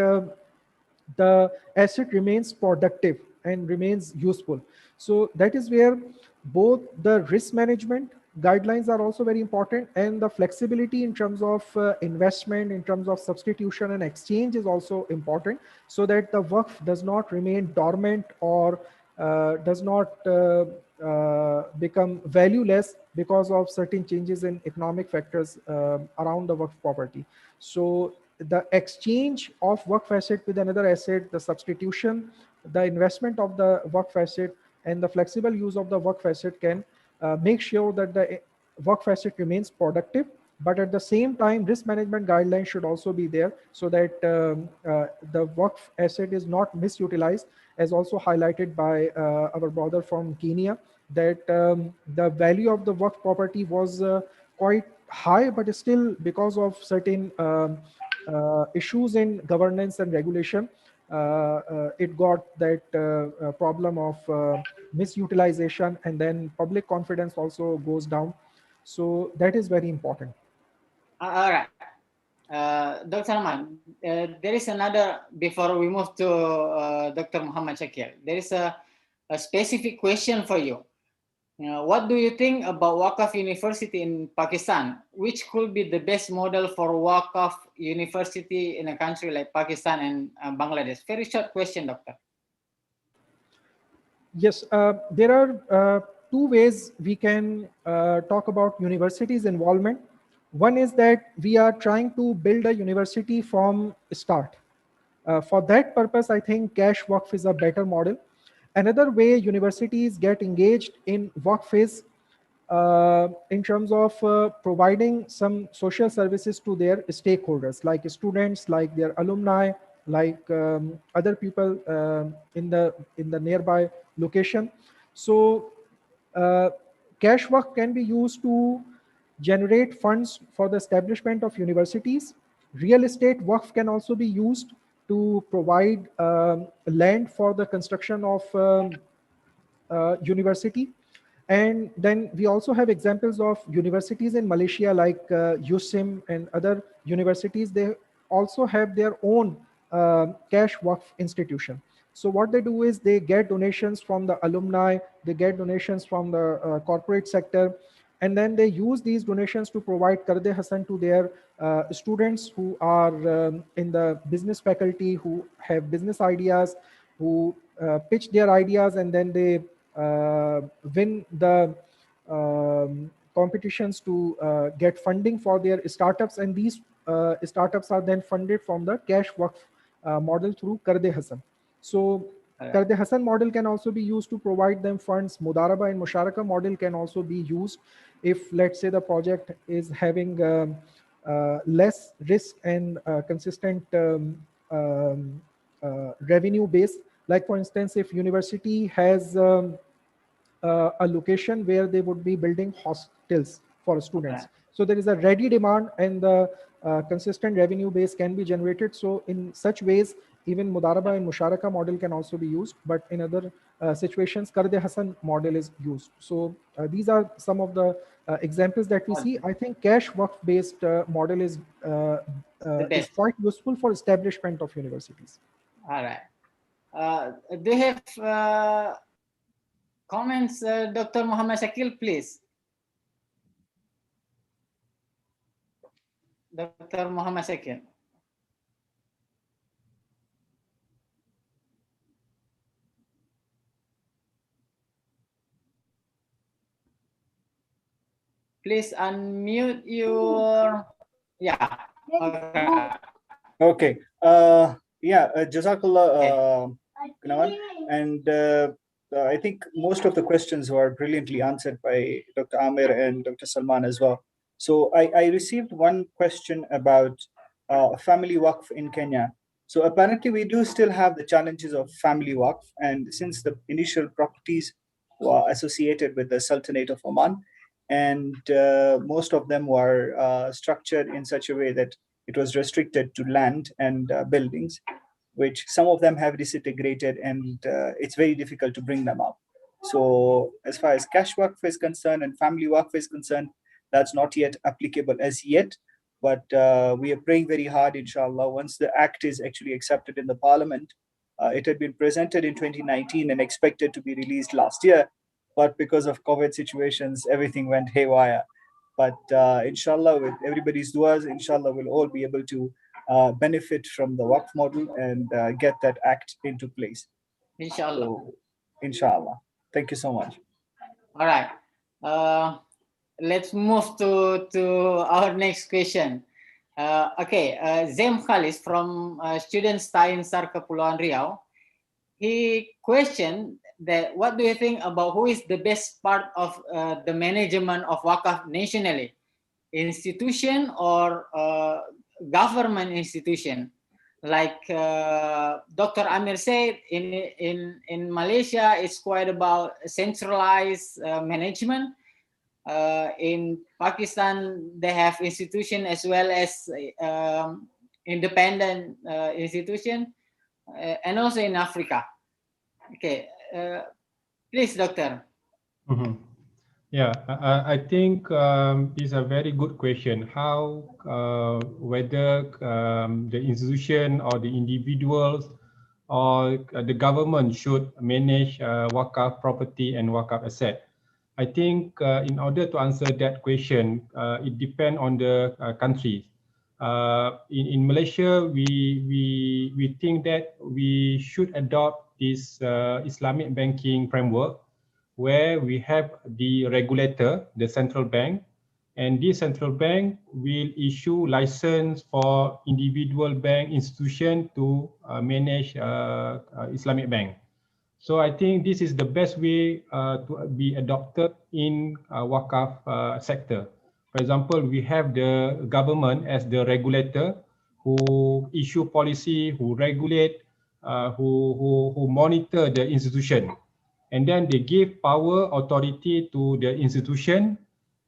the asset remains productive and remains useful. So that is where both the risk management guidelines are also very important, and the flexibility in terms of investment, in terms of substitution and exchange is also important, so that the Waqf does not remain dormant or does not become valueless because of certain changes in economic factors around the Waqf property. So the exchange of Waqf asset with another asset, the substitution, the investment of the Waqf asset, and the flexible use of the Waqf asset can make sure that the Waqf asset remains productive, but at the same time, risk management guidelines should also be there so that the Waqf asset is not misutilized, as also highlighted by our brother from Kenya, that the value of the Waqf property was quite high, but still because of certain issues in governance and regulation, it got that problem of misutilization, and then public confidence also goes down. So that is very important. All right. Dr. Salman, there is another, before we move to Dr. Muhammad Shakir, there is a specific question for you. What do you think about Waqf University in Pakistan? Which could be the best model for Waqf University in a country like Pakistan and Bangladesh? Very short question, Doctor. Yes, there are two ways we can talk about universities' involvement. One is that we are trying to build a university from start. For that purpose, I think cash Waqf is a better model. Another way universities get engaged in Waqf is in terms of providing some social services to their stakeholders, like students, like their alumni, like other people in the nearby location. So cash Waqf can be used to generate funds for the establishment of universities. Real estate Waqf can also be used to provide land for the construction of university. And then we also have examples of universities in Malaysia like USIM and other universities. They also have their own cash Waqf institution. So what they do is they get donations from the alumni, they get donations from the corporate sector, and then they use these donations to provide Karde Hasan to their students who are in the business faculty, who have business ideas, who pitch their ideas, and then they win the competitions to get funding for their startups, and these startups are then funded from the cash Waqf model through Karde Hasan. So Karde Hasan model can also be used to provide them funds. Mudaraba and Musharaka model can also be used if, let's say, the project is having less risk and consistent revenue base. Like for instance, if university has a location where they would be building hostels for students. So there is a ready demand and the consistent revenue base can be generated. So in such ways, even Mudaraba and Musharaka model can also be used, but in other situations, Karde Hasan model is used. So these are some of the examples that we see. I think cash Waqf based model is quite useful for establishment of universities. All right. Do you have comments, Dr. Muhammad Shakil, please? Dr. Muhammad Shakil. Please unmute your, yeah. Okay. Jazakallah, Kunawan. And I think most of the questions were brilliantly answered by Dr. Amir and Dr. Salman as well. So I received one question about family Waqf in Kenya. So apparently we do still have the challenges of family Waqf, and since the initial properties were associated with the Sultanate of Oman, and most of them were structured in such a way that it was restricted to land and buildings, which some of them have disintegrated, and it's very difficult to bring them up. So as far as cash Waqf is concerned and family Waqf is concerned, that's not yet applicable as yet. But we are praying very hard, inshallah, once the act is actually accepted in the parliament. It had been presented in 2019 and expected to be released last year. But because of COVID situations, everything went haywire. But inshallah, with everybody's duas, inshallah, we'll all be able to benefit from the Waqf model and get that act into place. Inshallah. So, inshallah. Thank you so much. All right. Let's move to our next question. Zem Khalis from Student Stain Sar Kepulauan Riau. He questioned that what do you think about who is the best part of the management of Waqf nationally? Institution or government institution? Like Dr. Amir said, in Malaysia, it's quite about centralized management. In Pakistan, they have institution as well as independent institution, and also in Africa. Okay, please, Doctor. Yeah, I think it's a very good question. How, whether the institution or the individuals or the government should manage Waqf property and Waqf asset. I think in order to answer that question, it depends on the country. In Malaysia, we think that we should adopt this Islamic banking framework, where we have the regulator, the central bank, and this central bank will issue license for individual bank institution to manage Islamic bank. So I think this is the best way to be adopted in Waqf sector. For example, we have the government as the regulator who issue policy, who regulate, who monitor the institution. And then they give power authority to the institution,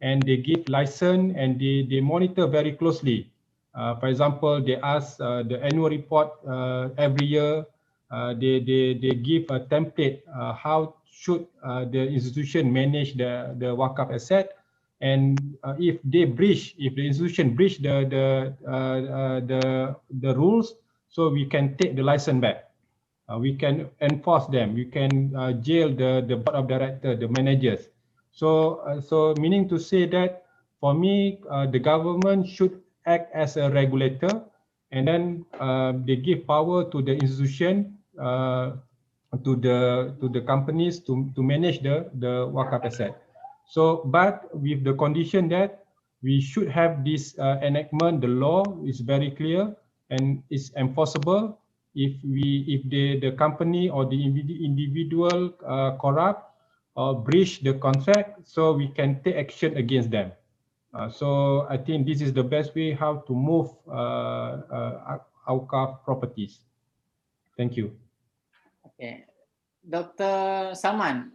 and they give license, and they monitor very closely. For example, they ask the annual report every year. They give a template how should the institution manage the Waqf asset, and if the institution breach the rules, so we can take the license back. We can enforce them. We can jail the board of directors, the managers. So meaning to say that for me, the government should act as a regulator, and then they give power to the institution, to the companies to manage the Waqf asset. So, but with the condition that we should have this enactment, the law is very clear and is enforceable. If the company or the individual corrupt or breach the contract, so we can take action against them. So I think this is the best way how to move Awqaf properties. Thank you. Okay, Dr. Salman,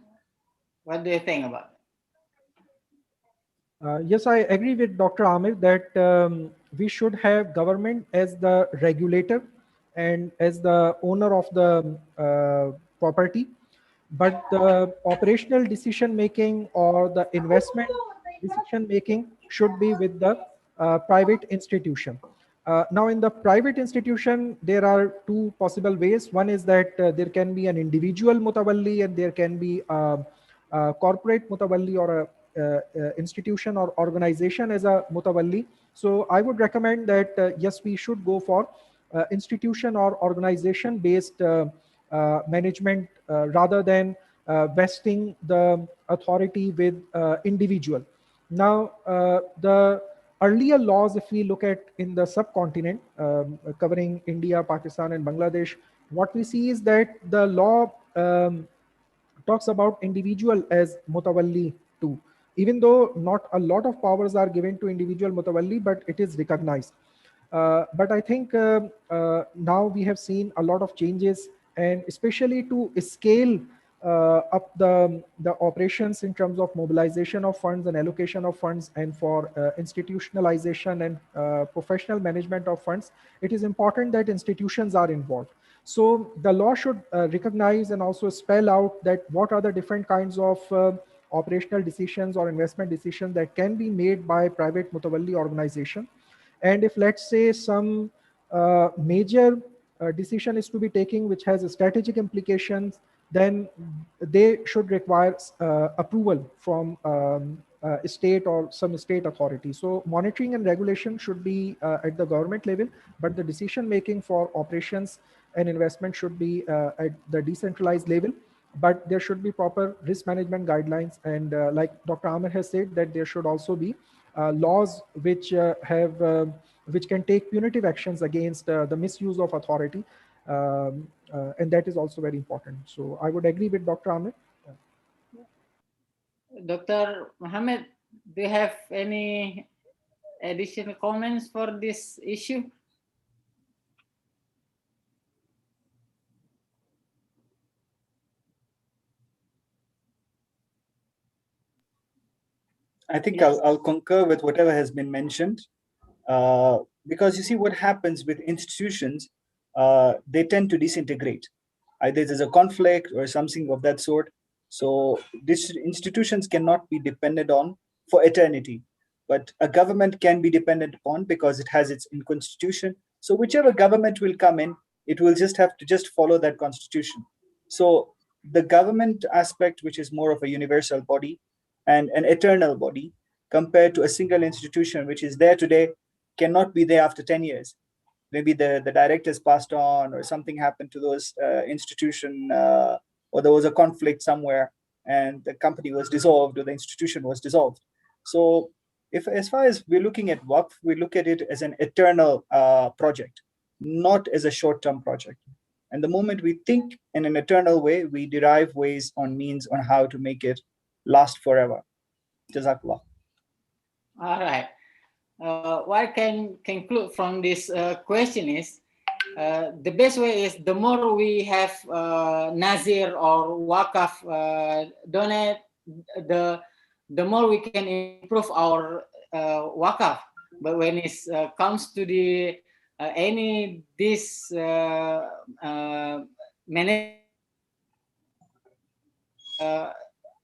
what do you think about it? Yes, I agree with Dr. Amir that we should have government as the regulator and as the owner of the property, but the operational decision making or the investment decision making should be with the private institution. Now, in the private institution, there are two possible ways. One is that there can be an individual mutawalli, and there can be a corporate mutawalli, or a institution or organization as a mutawalli. So I would recommend that yes, we should go for institution or organization based management rather than vesting the authority with individual. Now, the earlier laws, if we look at in the subcontinent covering India, Pakistan, and Bangladesh, what we see is that the law talks about individual as mutawalli too. Even though not a lot of powers are given to individual mutawalli, but it is recognized. But I think now we have seen a lot of changes, and especially to scale up the operations in terms of mobilization of funds and allocation of funds, and for institutionalization and professional management of funds, it is important that institutions are involved. So the law should recognize and also spell out that what are the different kinds of operational decisions or investment decisions that can be made by private mutawalli organization. And if, let's say, some major decision is to be taken which has strategic implications, then they should require approval from a state or some state authority. So monitoring and regulation should be at the government level, but the decision making for operations and investment should be at the decentralized level. But there should be proper risk management guidelines, and like Dr. Amir has said, that there should also be laws which which can take punitive actions against the misuse of authority. And that is also very important. So I would agree with Dr. Ahmed. Dr. Mohammed, do you have any additional comments for this issue? I think Yes. I'll concur with whatever has been mentioned, because you see what happens with institutions, they tend to disintegrate. Either there's a conflict or something of that sort. So these institutions cannot be depended on for eternity, but a government can be dependent upon because it has its own constitution. So whichever government will come in, it will just have to just follow that constitution. So the government aspect, which is more of a universal body and an eternal body, compared to a single institution which is there today, cannot be there after 10 years. Maybe the directors passed on or something happened to those institution, or there was a conflict somewhere and the company was dissolved or the institution was dissolved. So if, as far as we're looking at Waqf, we look at it as an eternal project, not as a short-term project. And the moment we think in an eternal way, we derive ways on means on how to make it last forever. Jazakallah. All right. What I can conclude from this question is, the best way is the more we have Nazir or Wakaf donate, the more we can improve our Wakaf. But when it comes to the any this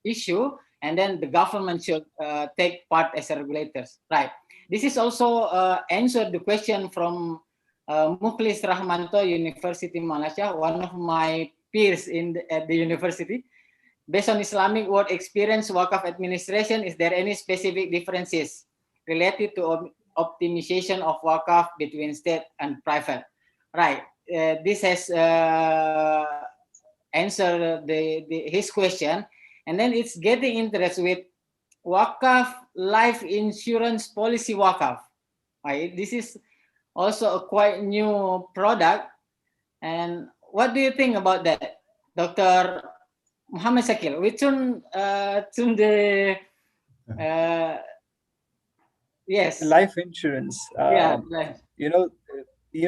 issue, and then the government should take part as a regulators, right? This is also answered the question from Mukhlis Rahmanto, University Malaysia, one of my peers at the university. Based on Islamic world experience, Wakaf administration, is there any specific differences related to optimization of Wakaf between state and private? Right. This has answered his question. And then it's getting interest with Wakaf life insurance policy Wakaf. Right? This is also a quite new product. And what do you think about that, Dr. Muhammad Shakil? Which one the yes, life insurance. Yeah. You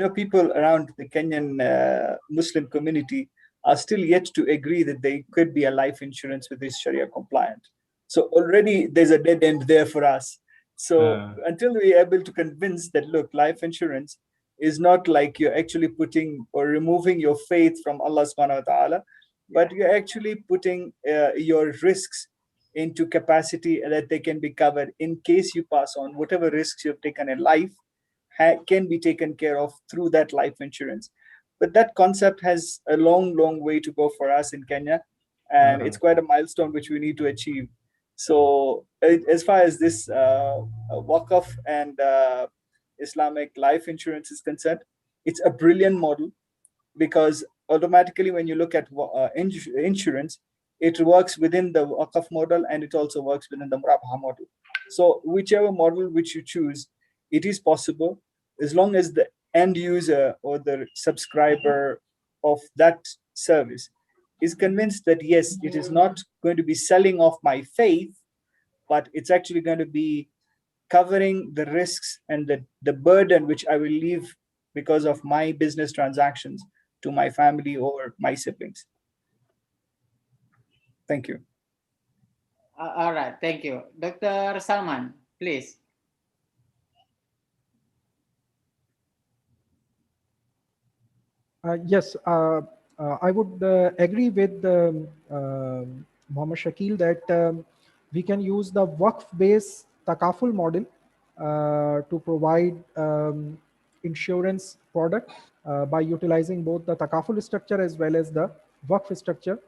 know, people around the Kenyan Muslim community are still yet to agree that they could be a life insurance with this Sharia compliant. So already there's a dead end there for us. So until we're able to convince that, look, life insurance is not like you're actually putting or removing your faith from Allah subhanahu wa ta'ala, but you're actually putting your risks into capacity that they can be covered in case you pass on. Whatever risks you've taken in life can be taken care of through that life insurance. But that concept has a long way to go for us in Kenya, and it's quite a milestone which we need to achieve. So as far as this Waqf and Islamic life insurance is concerned, it's a brilliant model, because automatically when you look at insurance, it works within the Waqf model and it also works within the Murabaha model. So whichever model which you choose, it is possible, as long as the end user or the subscriber of that service is convinced that, yes, it is not going to be selling off my faith, but it's actually going to be covering the risks and the burden which I will leave because of my business transactions to my family or my siblings. Thank you. All right, thank you. Dr. Salman, please. Yes, I would agree with Muhammad Shakil that we can use the Waqf-based takaful model to provide insurance product by utilizing both the takaful structure as well as the Waqf structure.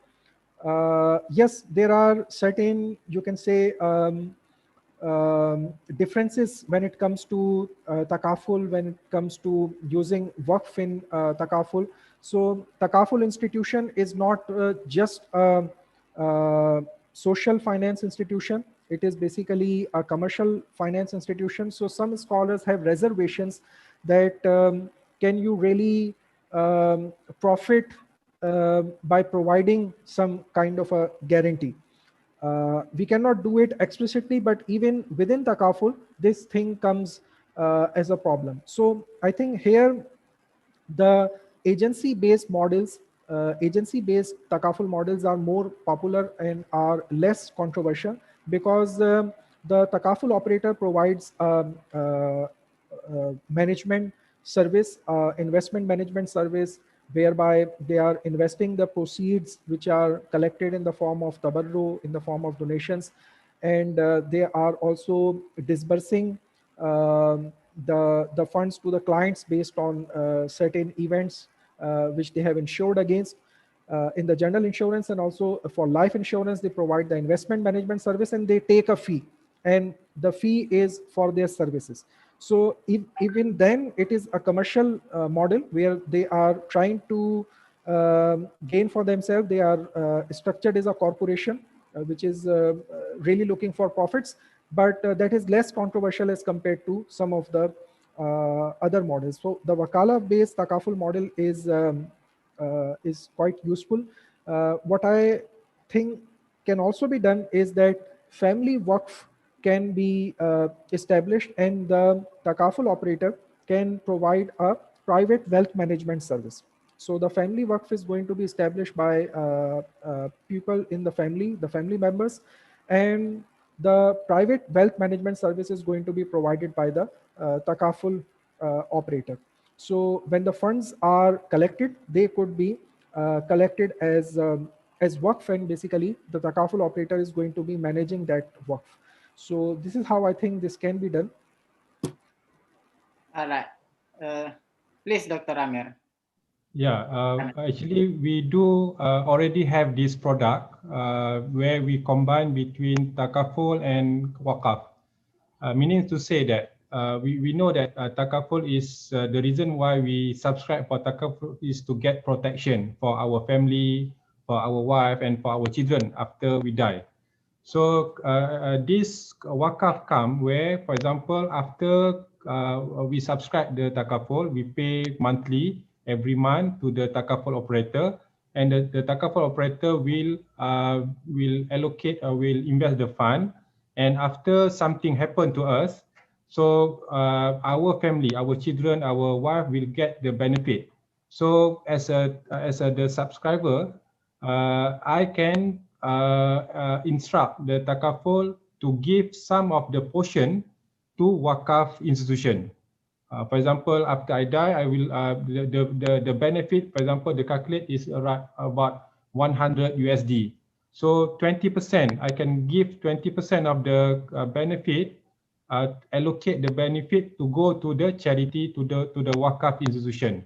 Yes, there are certain, you can say, differences when it comes to takaful, when it comes to using Waqf in takaful. So takaful institution is not just a social finance institution. It is basically a commercial finance institution. So some scholars have reservations that can you really profit by providing some kind of a guarantee. We cannot do it explicitly, but even within takaful, this thing comes as a problem. So I think here the agency-based models, agency-based takaful models are more popular and are less controversial because the takaful operator provides management service, investment management service, whereby they are investing the proceeds which are collected in the form of tabarru, in the form of donations, and they are also disbursing the funds to the clients based on certain events which they have insured against. In the general insurance and also for life insurance, they provide the investment management service and they take a fee, and the fee is for their services. So even then, it is a commercial model where they are trying to gain for themselves. They are structured as a corporation, which is really looking for profits, but that is less controversial as compared to some of the other models. So the wakala-based takaful model is quite useful. What I think can also be done is that family waqf can be established, and the takaful operator can provide a private wealth management service. So the family waqf is going to be established by people in the family members, and the private wealth management service is going to be provided by the takaful operator. So when the funds are collected, they could be collected as waqf, and basically the takaful operator is going to be managing that waqf. So this is how I think this can be done. All right. Please, Dr. Amir. Yeah, actually we do already have this product where we combine between takaful and waqaf. Meaning to say that we know that takaful is the reason why we subscribe for takaful is to get protection for our family, for our wife, and for our children after we die. So this waqaf come where, for example, after we subscribe the takaful, we pay monthly every month to the takaful operator, and the takaful operator will allocate or will invest the fund. And after something happened to us, so our family, our children, our wife will get the benefit. So as the subscriber, I can instruct the takaful to give some of the portion to wakaf institution. For example, after I die, I will the benefit. For example, the calculate is around about 100 USD. So 20%, I can give 20% of the benefit, allocate the benefit to go to the charity, to the wakaf institution.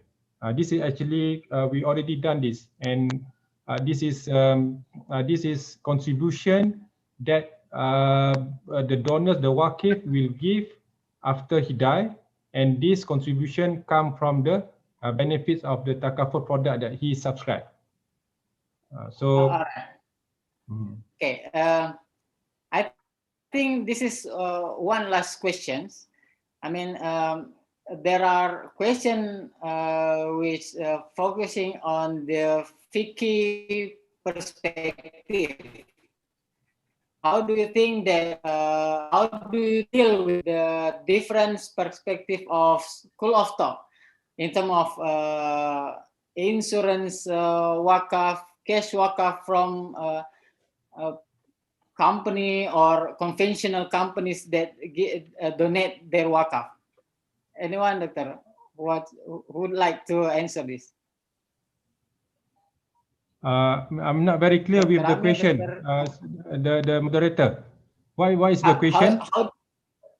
This is actually we already done this, and this is contribution that the donors, the waqif, will give after he die, and this contribution come from the benefits of the takaful product that he subscribed. Okay, I think this is one last question. I mean, there are questions which focusing on the fiqh perspective. How do you think that, how do you deal with the different perspective of school of thought in terms of insurance wakaf, cash wakaf from company or conventional companies that donate their wakaf? Anyone, Doctor, who would like to answer this? I'm not very clear with the question. The moderator, why is the question?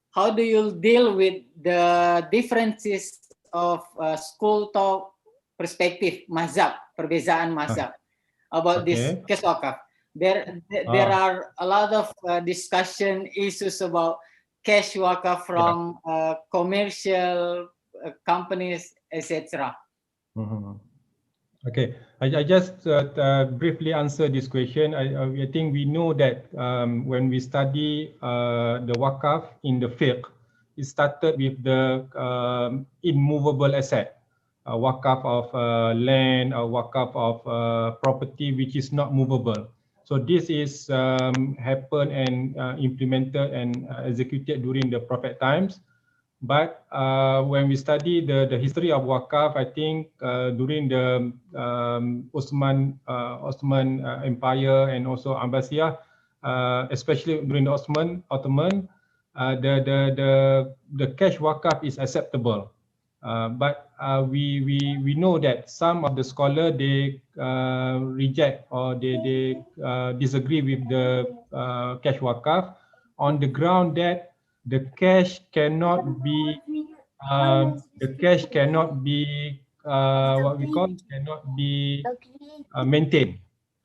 How do you deal with the differences of school talk perspective, mazhab, perbezaan mazhab about this cash wakaf? There are a lot of discussion issues about cash wakaf from commercial companies, etc. Okay, I just briefly answer this question. I think we know that when we study the wakaf in the fiqh, it started with the immovable asset. wakaf of land or wakaf of property which is not movable. So this is happened and implemented and executed during the Prophet times. But when we study the history of wakaf, I think during the Ottoman Empire and also Abbasiyah, especially during the Ottoman, the cash wakaf is acceptable. But we know that some of the scholars they reject or they disagree with the cash wakaf on the ground that the cash cannot be what we call cannot be maintained.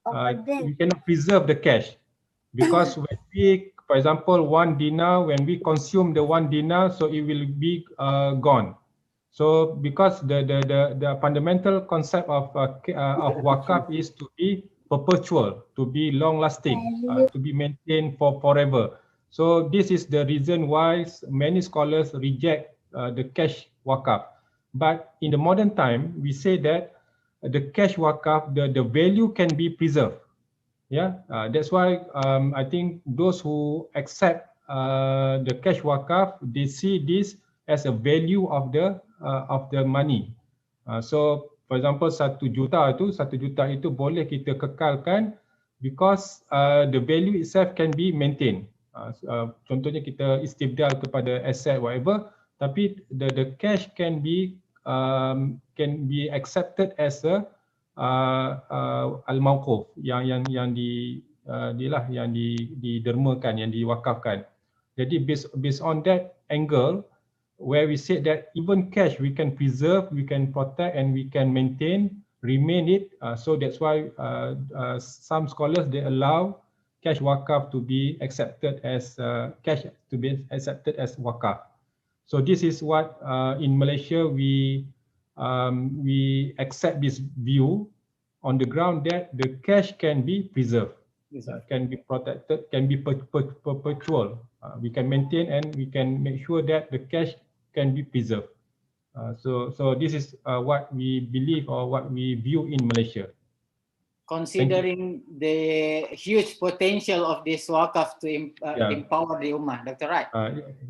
We cannot preserve the cash because when we, for example, 1 dinar, when we consume the 1 dinar, so it will be gone. So because the fundamental concept of wakaf is to be perpetual, to be long lasting, to be maintained for forever. So this is the reason why many scholars reject the cash wakaf. But in the modern time, we say that the cash wakaf, the value can be preserved. Yeah, that's why I think those who accept the cash wakaf, they see this as a value of the money. So, for example, 1 juta itu boleh kita kekalkan because the value itself can be maintained. Contohnya kita istibdal kepada asset whatever, tapi the cash can be accepted as a al-mawquf yang didermakan, yang diwakafkan. Jadi based on that angle where we said that even cash we can preserve, we can protect and we can maintain, remain it. So that's why some scholars they allow cash wakaf to be accepted as wakaf. So this is what in Malaysia we accept this view on the ground that the cash can be preserved, can be protected, can be perpetual. We can maintain and we can make sure that the cash can be preserved. So this is what we believe or what we view in Malaysia. Considering the huge potential of this wakaf to empower the ummah, Dr. Right?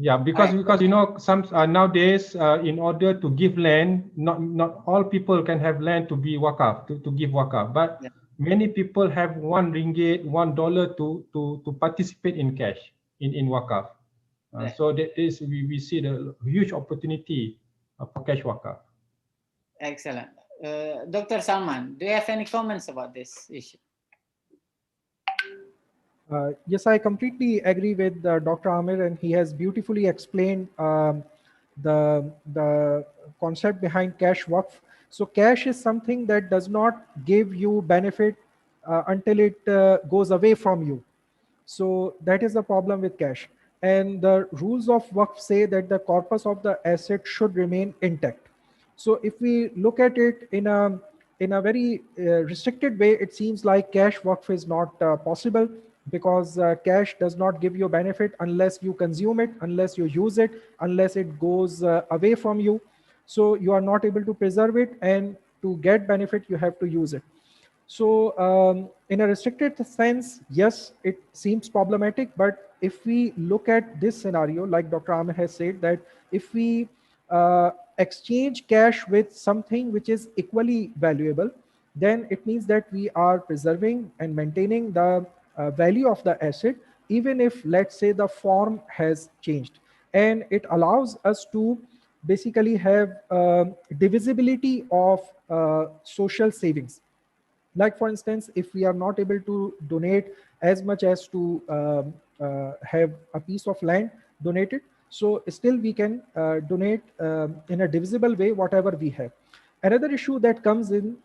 Yeah, because you know some nowadays in order to give land, not all people can have land to be wakaf to give wakaf, but many people have RM1, $1 to participate in cash in wakaf. So that is we see the huge opportunity for cash wakaf. Excellent. Dr. Salman, do you have any comments about this issue? Yes, I completely agree with Dr. Amir, and he has beautifully explained the concept behind cash waqf. So cash is something that does not give you benefit until it goes away from you. So that is the problem with cash. And the rules of waqf say that the corpus of the asset should remain intact. So if we look at it in a very restricted way, it seems like cash waqf is not possible because cash does not give you benefit unless you consume it, unless you use it, unless it goes away from you. So you are not able to preserve it, and to get benefit, you have to use it. So in a restricted sense, yes, it seems problematic. But if we look at this scenario, like Dr. Amir has said, that if we exchange cash with something which is equally valuable, then it means that we are preserving and maintaining the value of the asset, even if, let's say, the form has changed. And it allows us to basically have divisibility of social savings. Like, for instance, if we are not able to donate as much as to have a piece of land donated, so still we can donate in a divisible way whatever we have. Another issue that comes in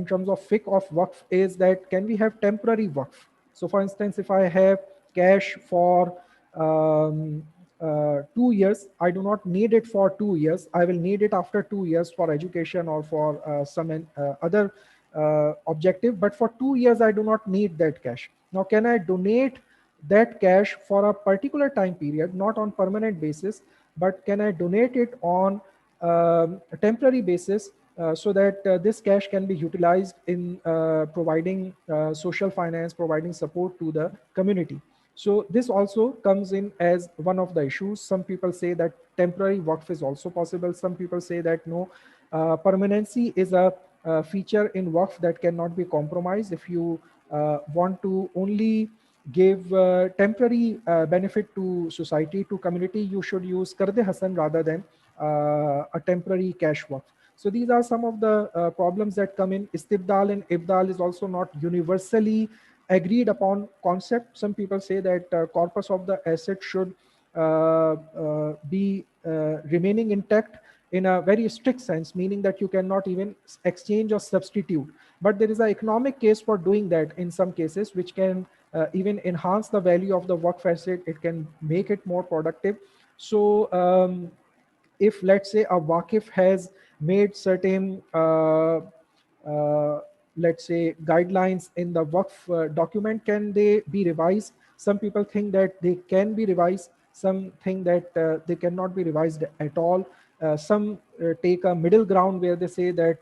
terms of fiqh of waqf is that can we have temporary waqf? So for instance, if I have cash for 2 years, I do not need it for 2 years. I will need it after 2 years for education or for some other objective, but for 2 years I do not need that cash. Now, can I donate that cash for a particular time period, not on permanent basis, but can I donate it on a temporary basis so that this cash can be utilized in providing social finance, providing support to the community. So this also comes in as one of the issues. Some people say that temporary waqf is also possible. Some people say that no, permanency is a feature in waqf that cannot be compromised. If you want to only give temporary benefit to society, to community, you should use Qarde Hasan rather than a temporary cash waqf. So these are some of the problems that come in. Istibdal and Ibdal is also not universally agreed upon concept. Some people say that corpus of the asset should be remaining intact in a very strict sense, meaning that you cannot even exchange or substitute. But there is an economic case for doing that in some cases, which can even enhance the value of the waqf asset. It can make it more productive. So if, let's say, a waqif has made certain let's say guidelines in the waqf document, can they be revised? Some people think that they can be revised. Some think that they cannot be revised at all. Some take a middle ground where they say that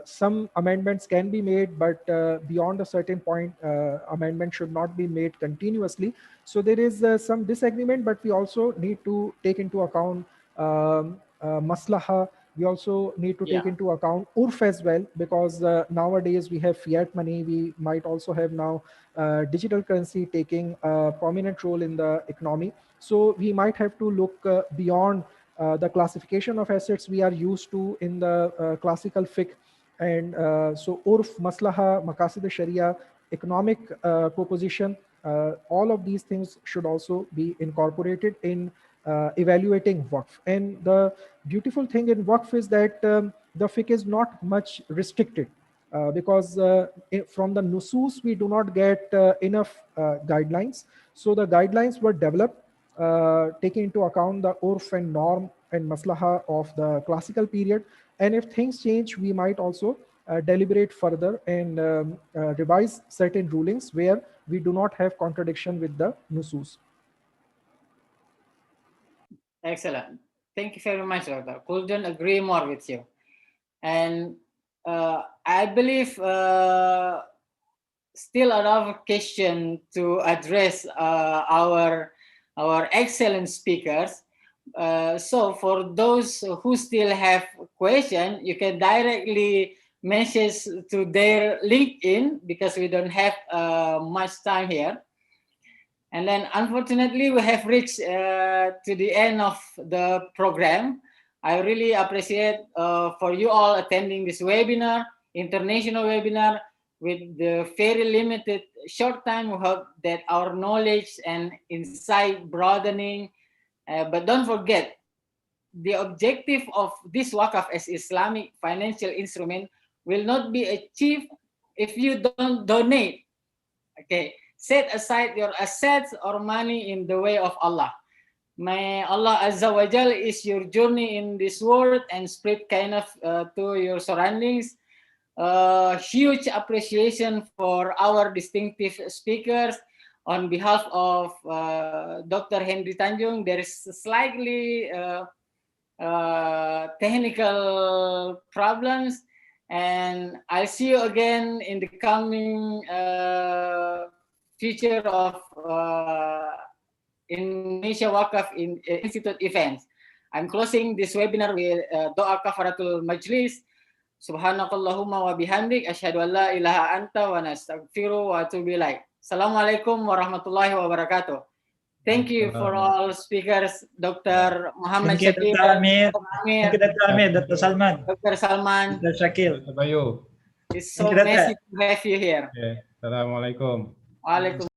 some amendments can be made, but beyond a certain point, amendment should not be made continuously. So there is some disagreement, but we also need to take into account maslaha. We also need to take into account urf as well, because nowadays we have fiat money. We might also have now digital currency taking a prominent role in the economy. So we might have to look beyond the classification of assets we are used to in the classical fiqh. And so urf, maslaha, maqasid sharia, economic proposition, all of these things should also be incorporated in evaluating waqf. And the beautiful thing in waqf is that the fiqh is not much restricted, because from the nusus we do not get enough guidelines. So the guidelines were developed taking into account the urf and norm and maslaha of the classical period. And if things change, we might also deliberate further and revise certain rulings where we do not have contradiction with the nusus. Excellent. Thank you very much, Doctor. Couldn't agree more with you. And I believe still another question to address our excellent speakers. So for those who still have questions, you can directly message to their LinkedIn, because we don't have much time here. And then unfortunately, we have reached to the end of the program. I really appreciate for you all attending this webinar, international webinar, with the very limited short time. We hope that our knowledge and insight broadening. But don't forget, the objective of this Waqf as Islamic financial instrument will not be achieved if you don't donate. Okay, set aside your assets or money in the way of Allah. May Allah Azza wa Jal is your journey in this world and spread kindness to your surroundings. Huge appreciation for our distinctive speakers. On behalf of Dr. Henry Tanjung, there is slightly technical problems, and I'll see you again in the coming future of Indonesia Waqf Institute events. I'm closing this webinar with doa kafaratul majlis. Subhanakallahumma wa bihamdik asyhadu an la ilaha anta wa nastaghfiru wa atubu ilaik. Assalamualaikum warahmatullahi wabarakatuh. Thank you for all speakers, Dr. Muhammad Shakil, Dr. Amir, thank you, Dr. Amir, Dr. Salman, Dr. Salman. Dr. Shakil. Bayu. It's so nice to have you here. Assalamualaikum. Waalaikumsalam.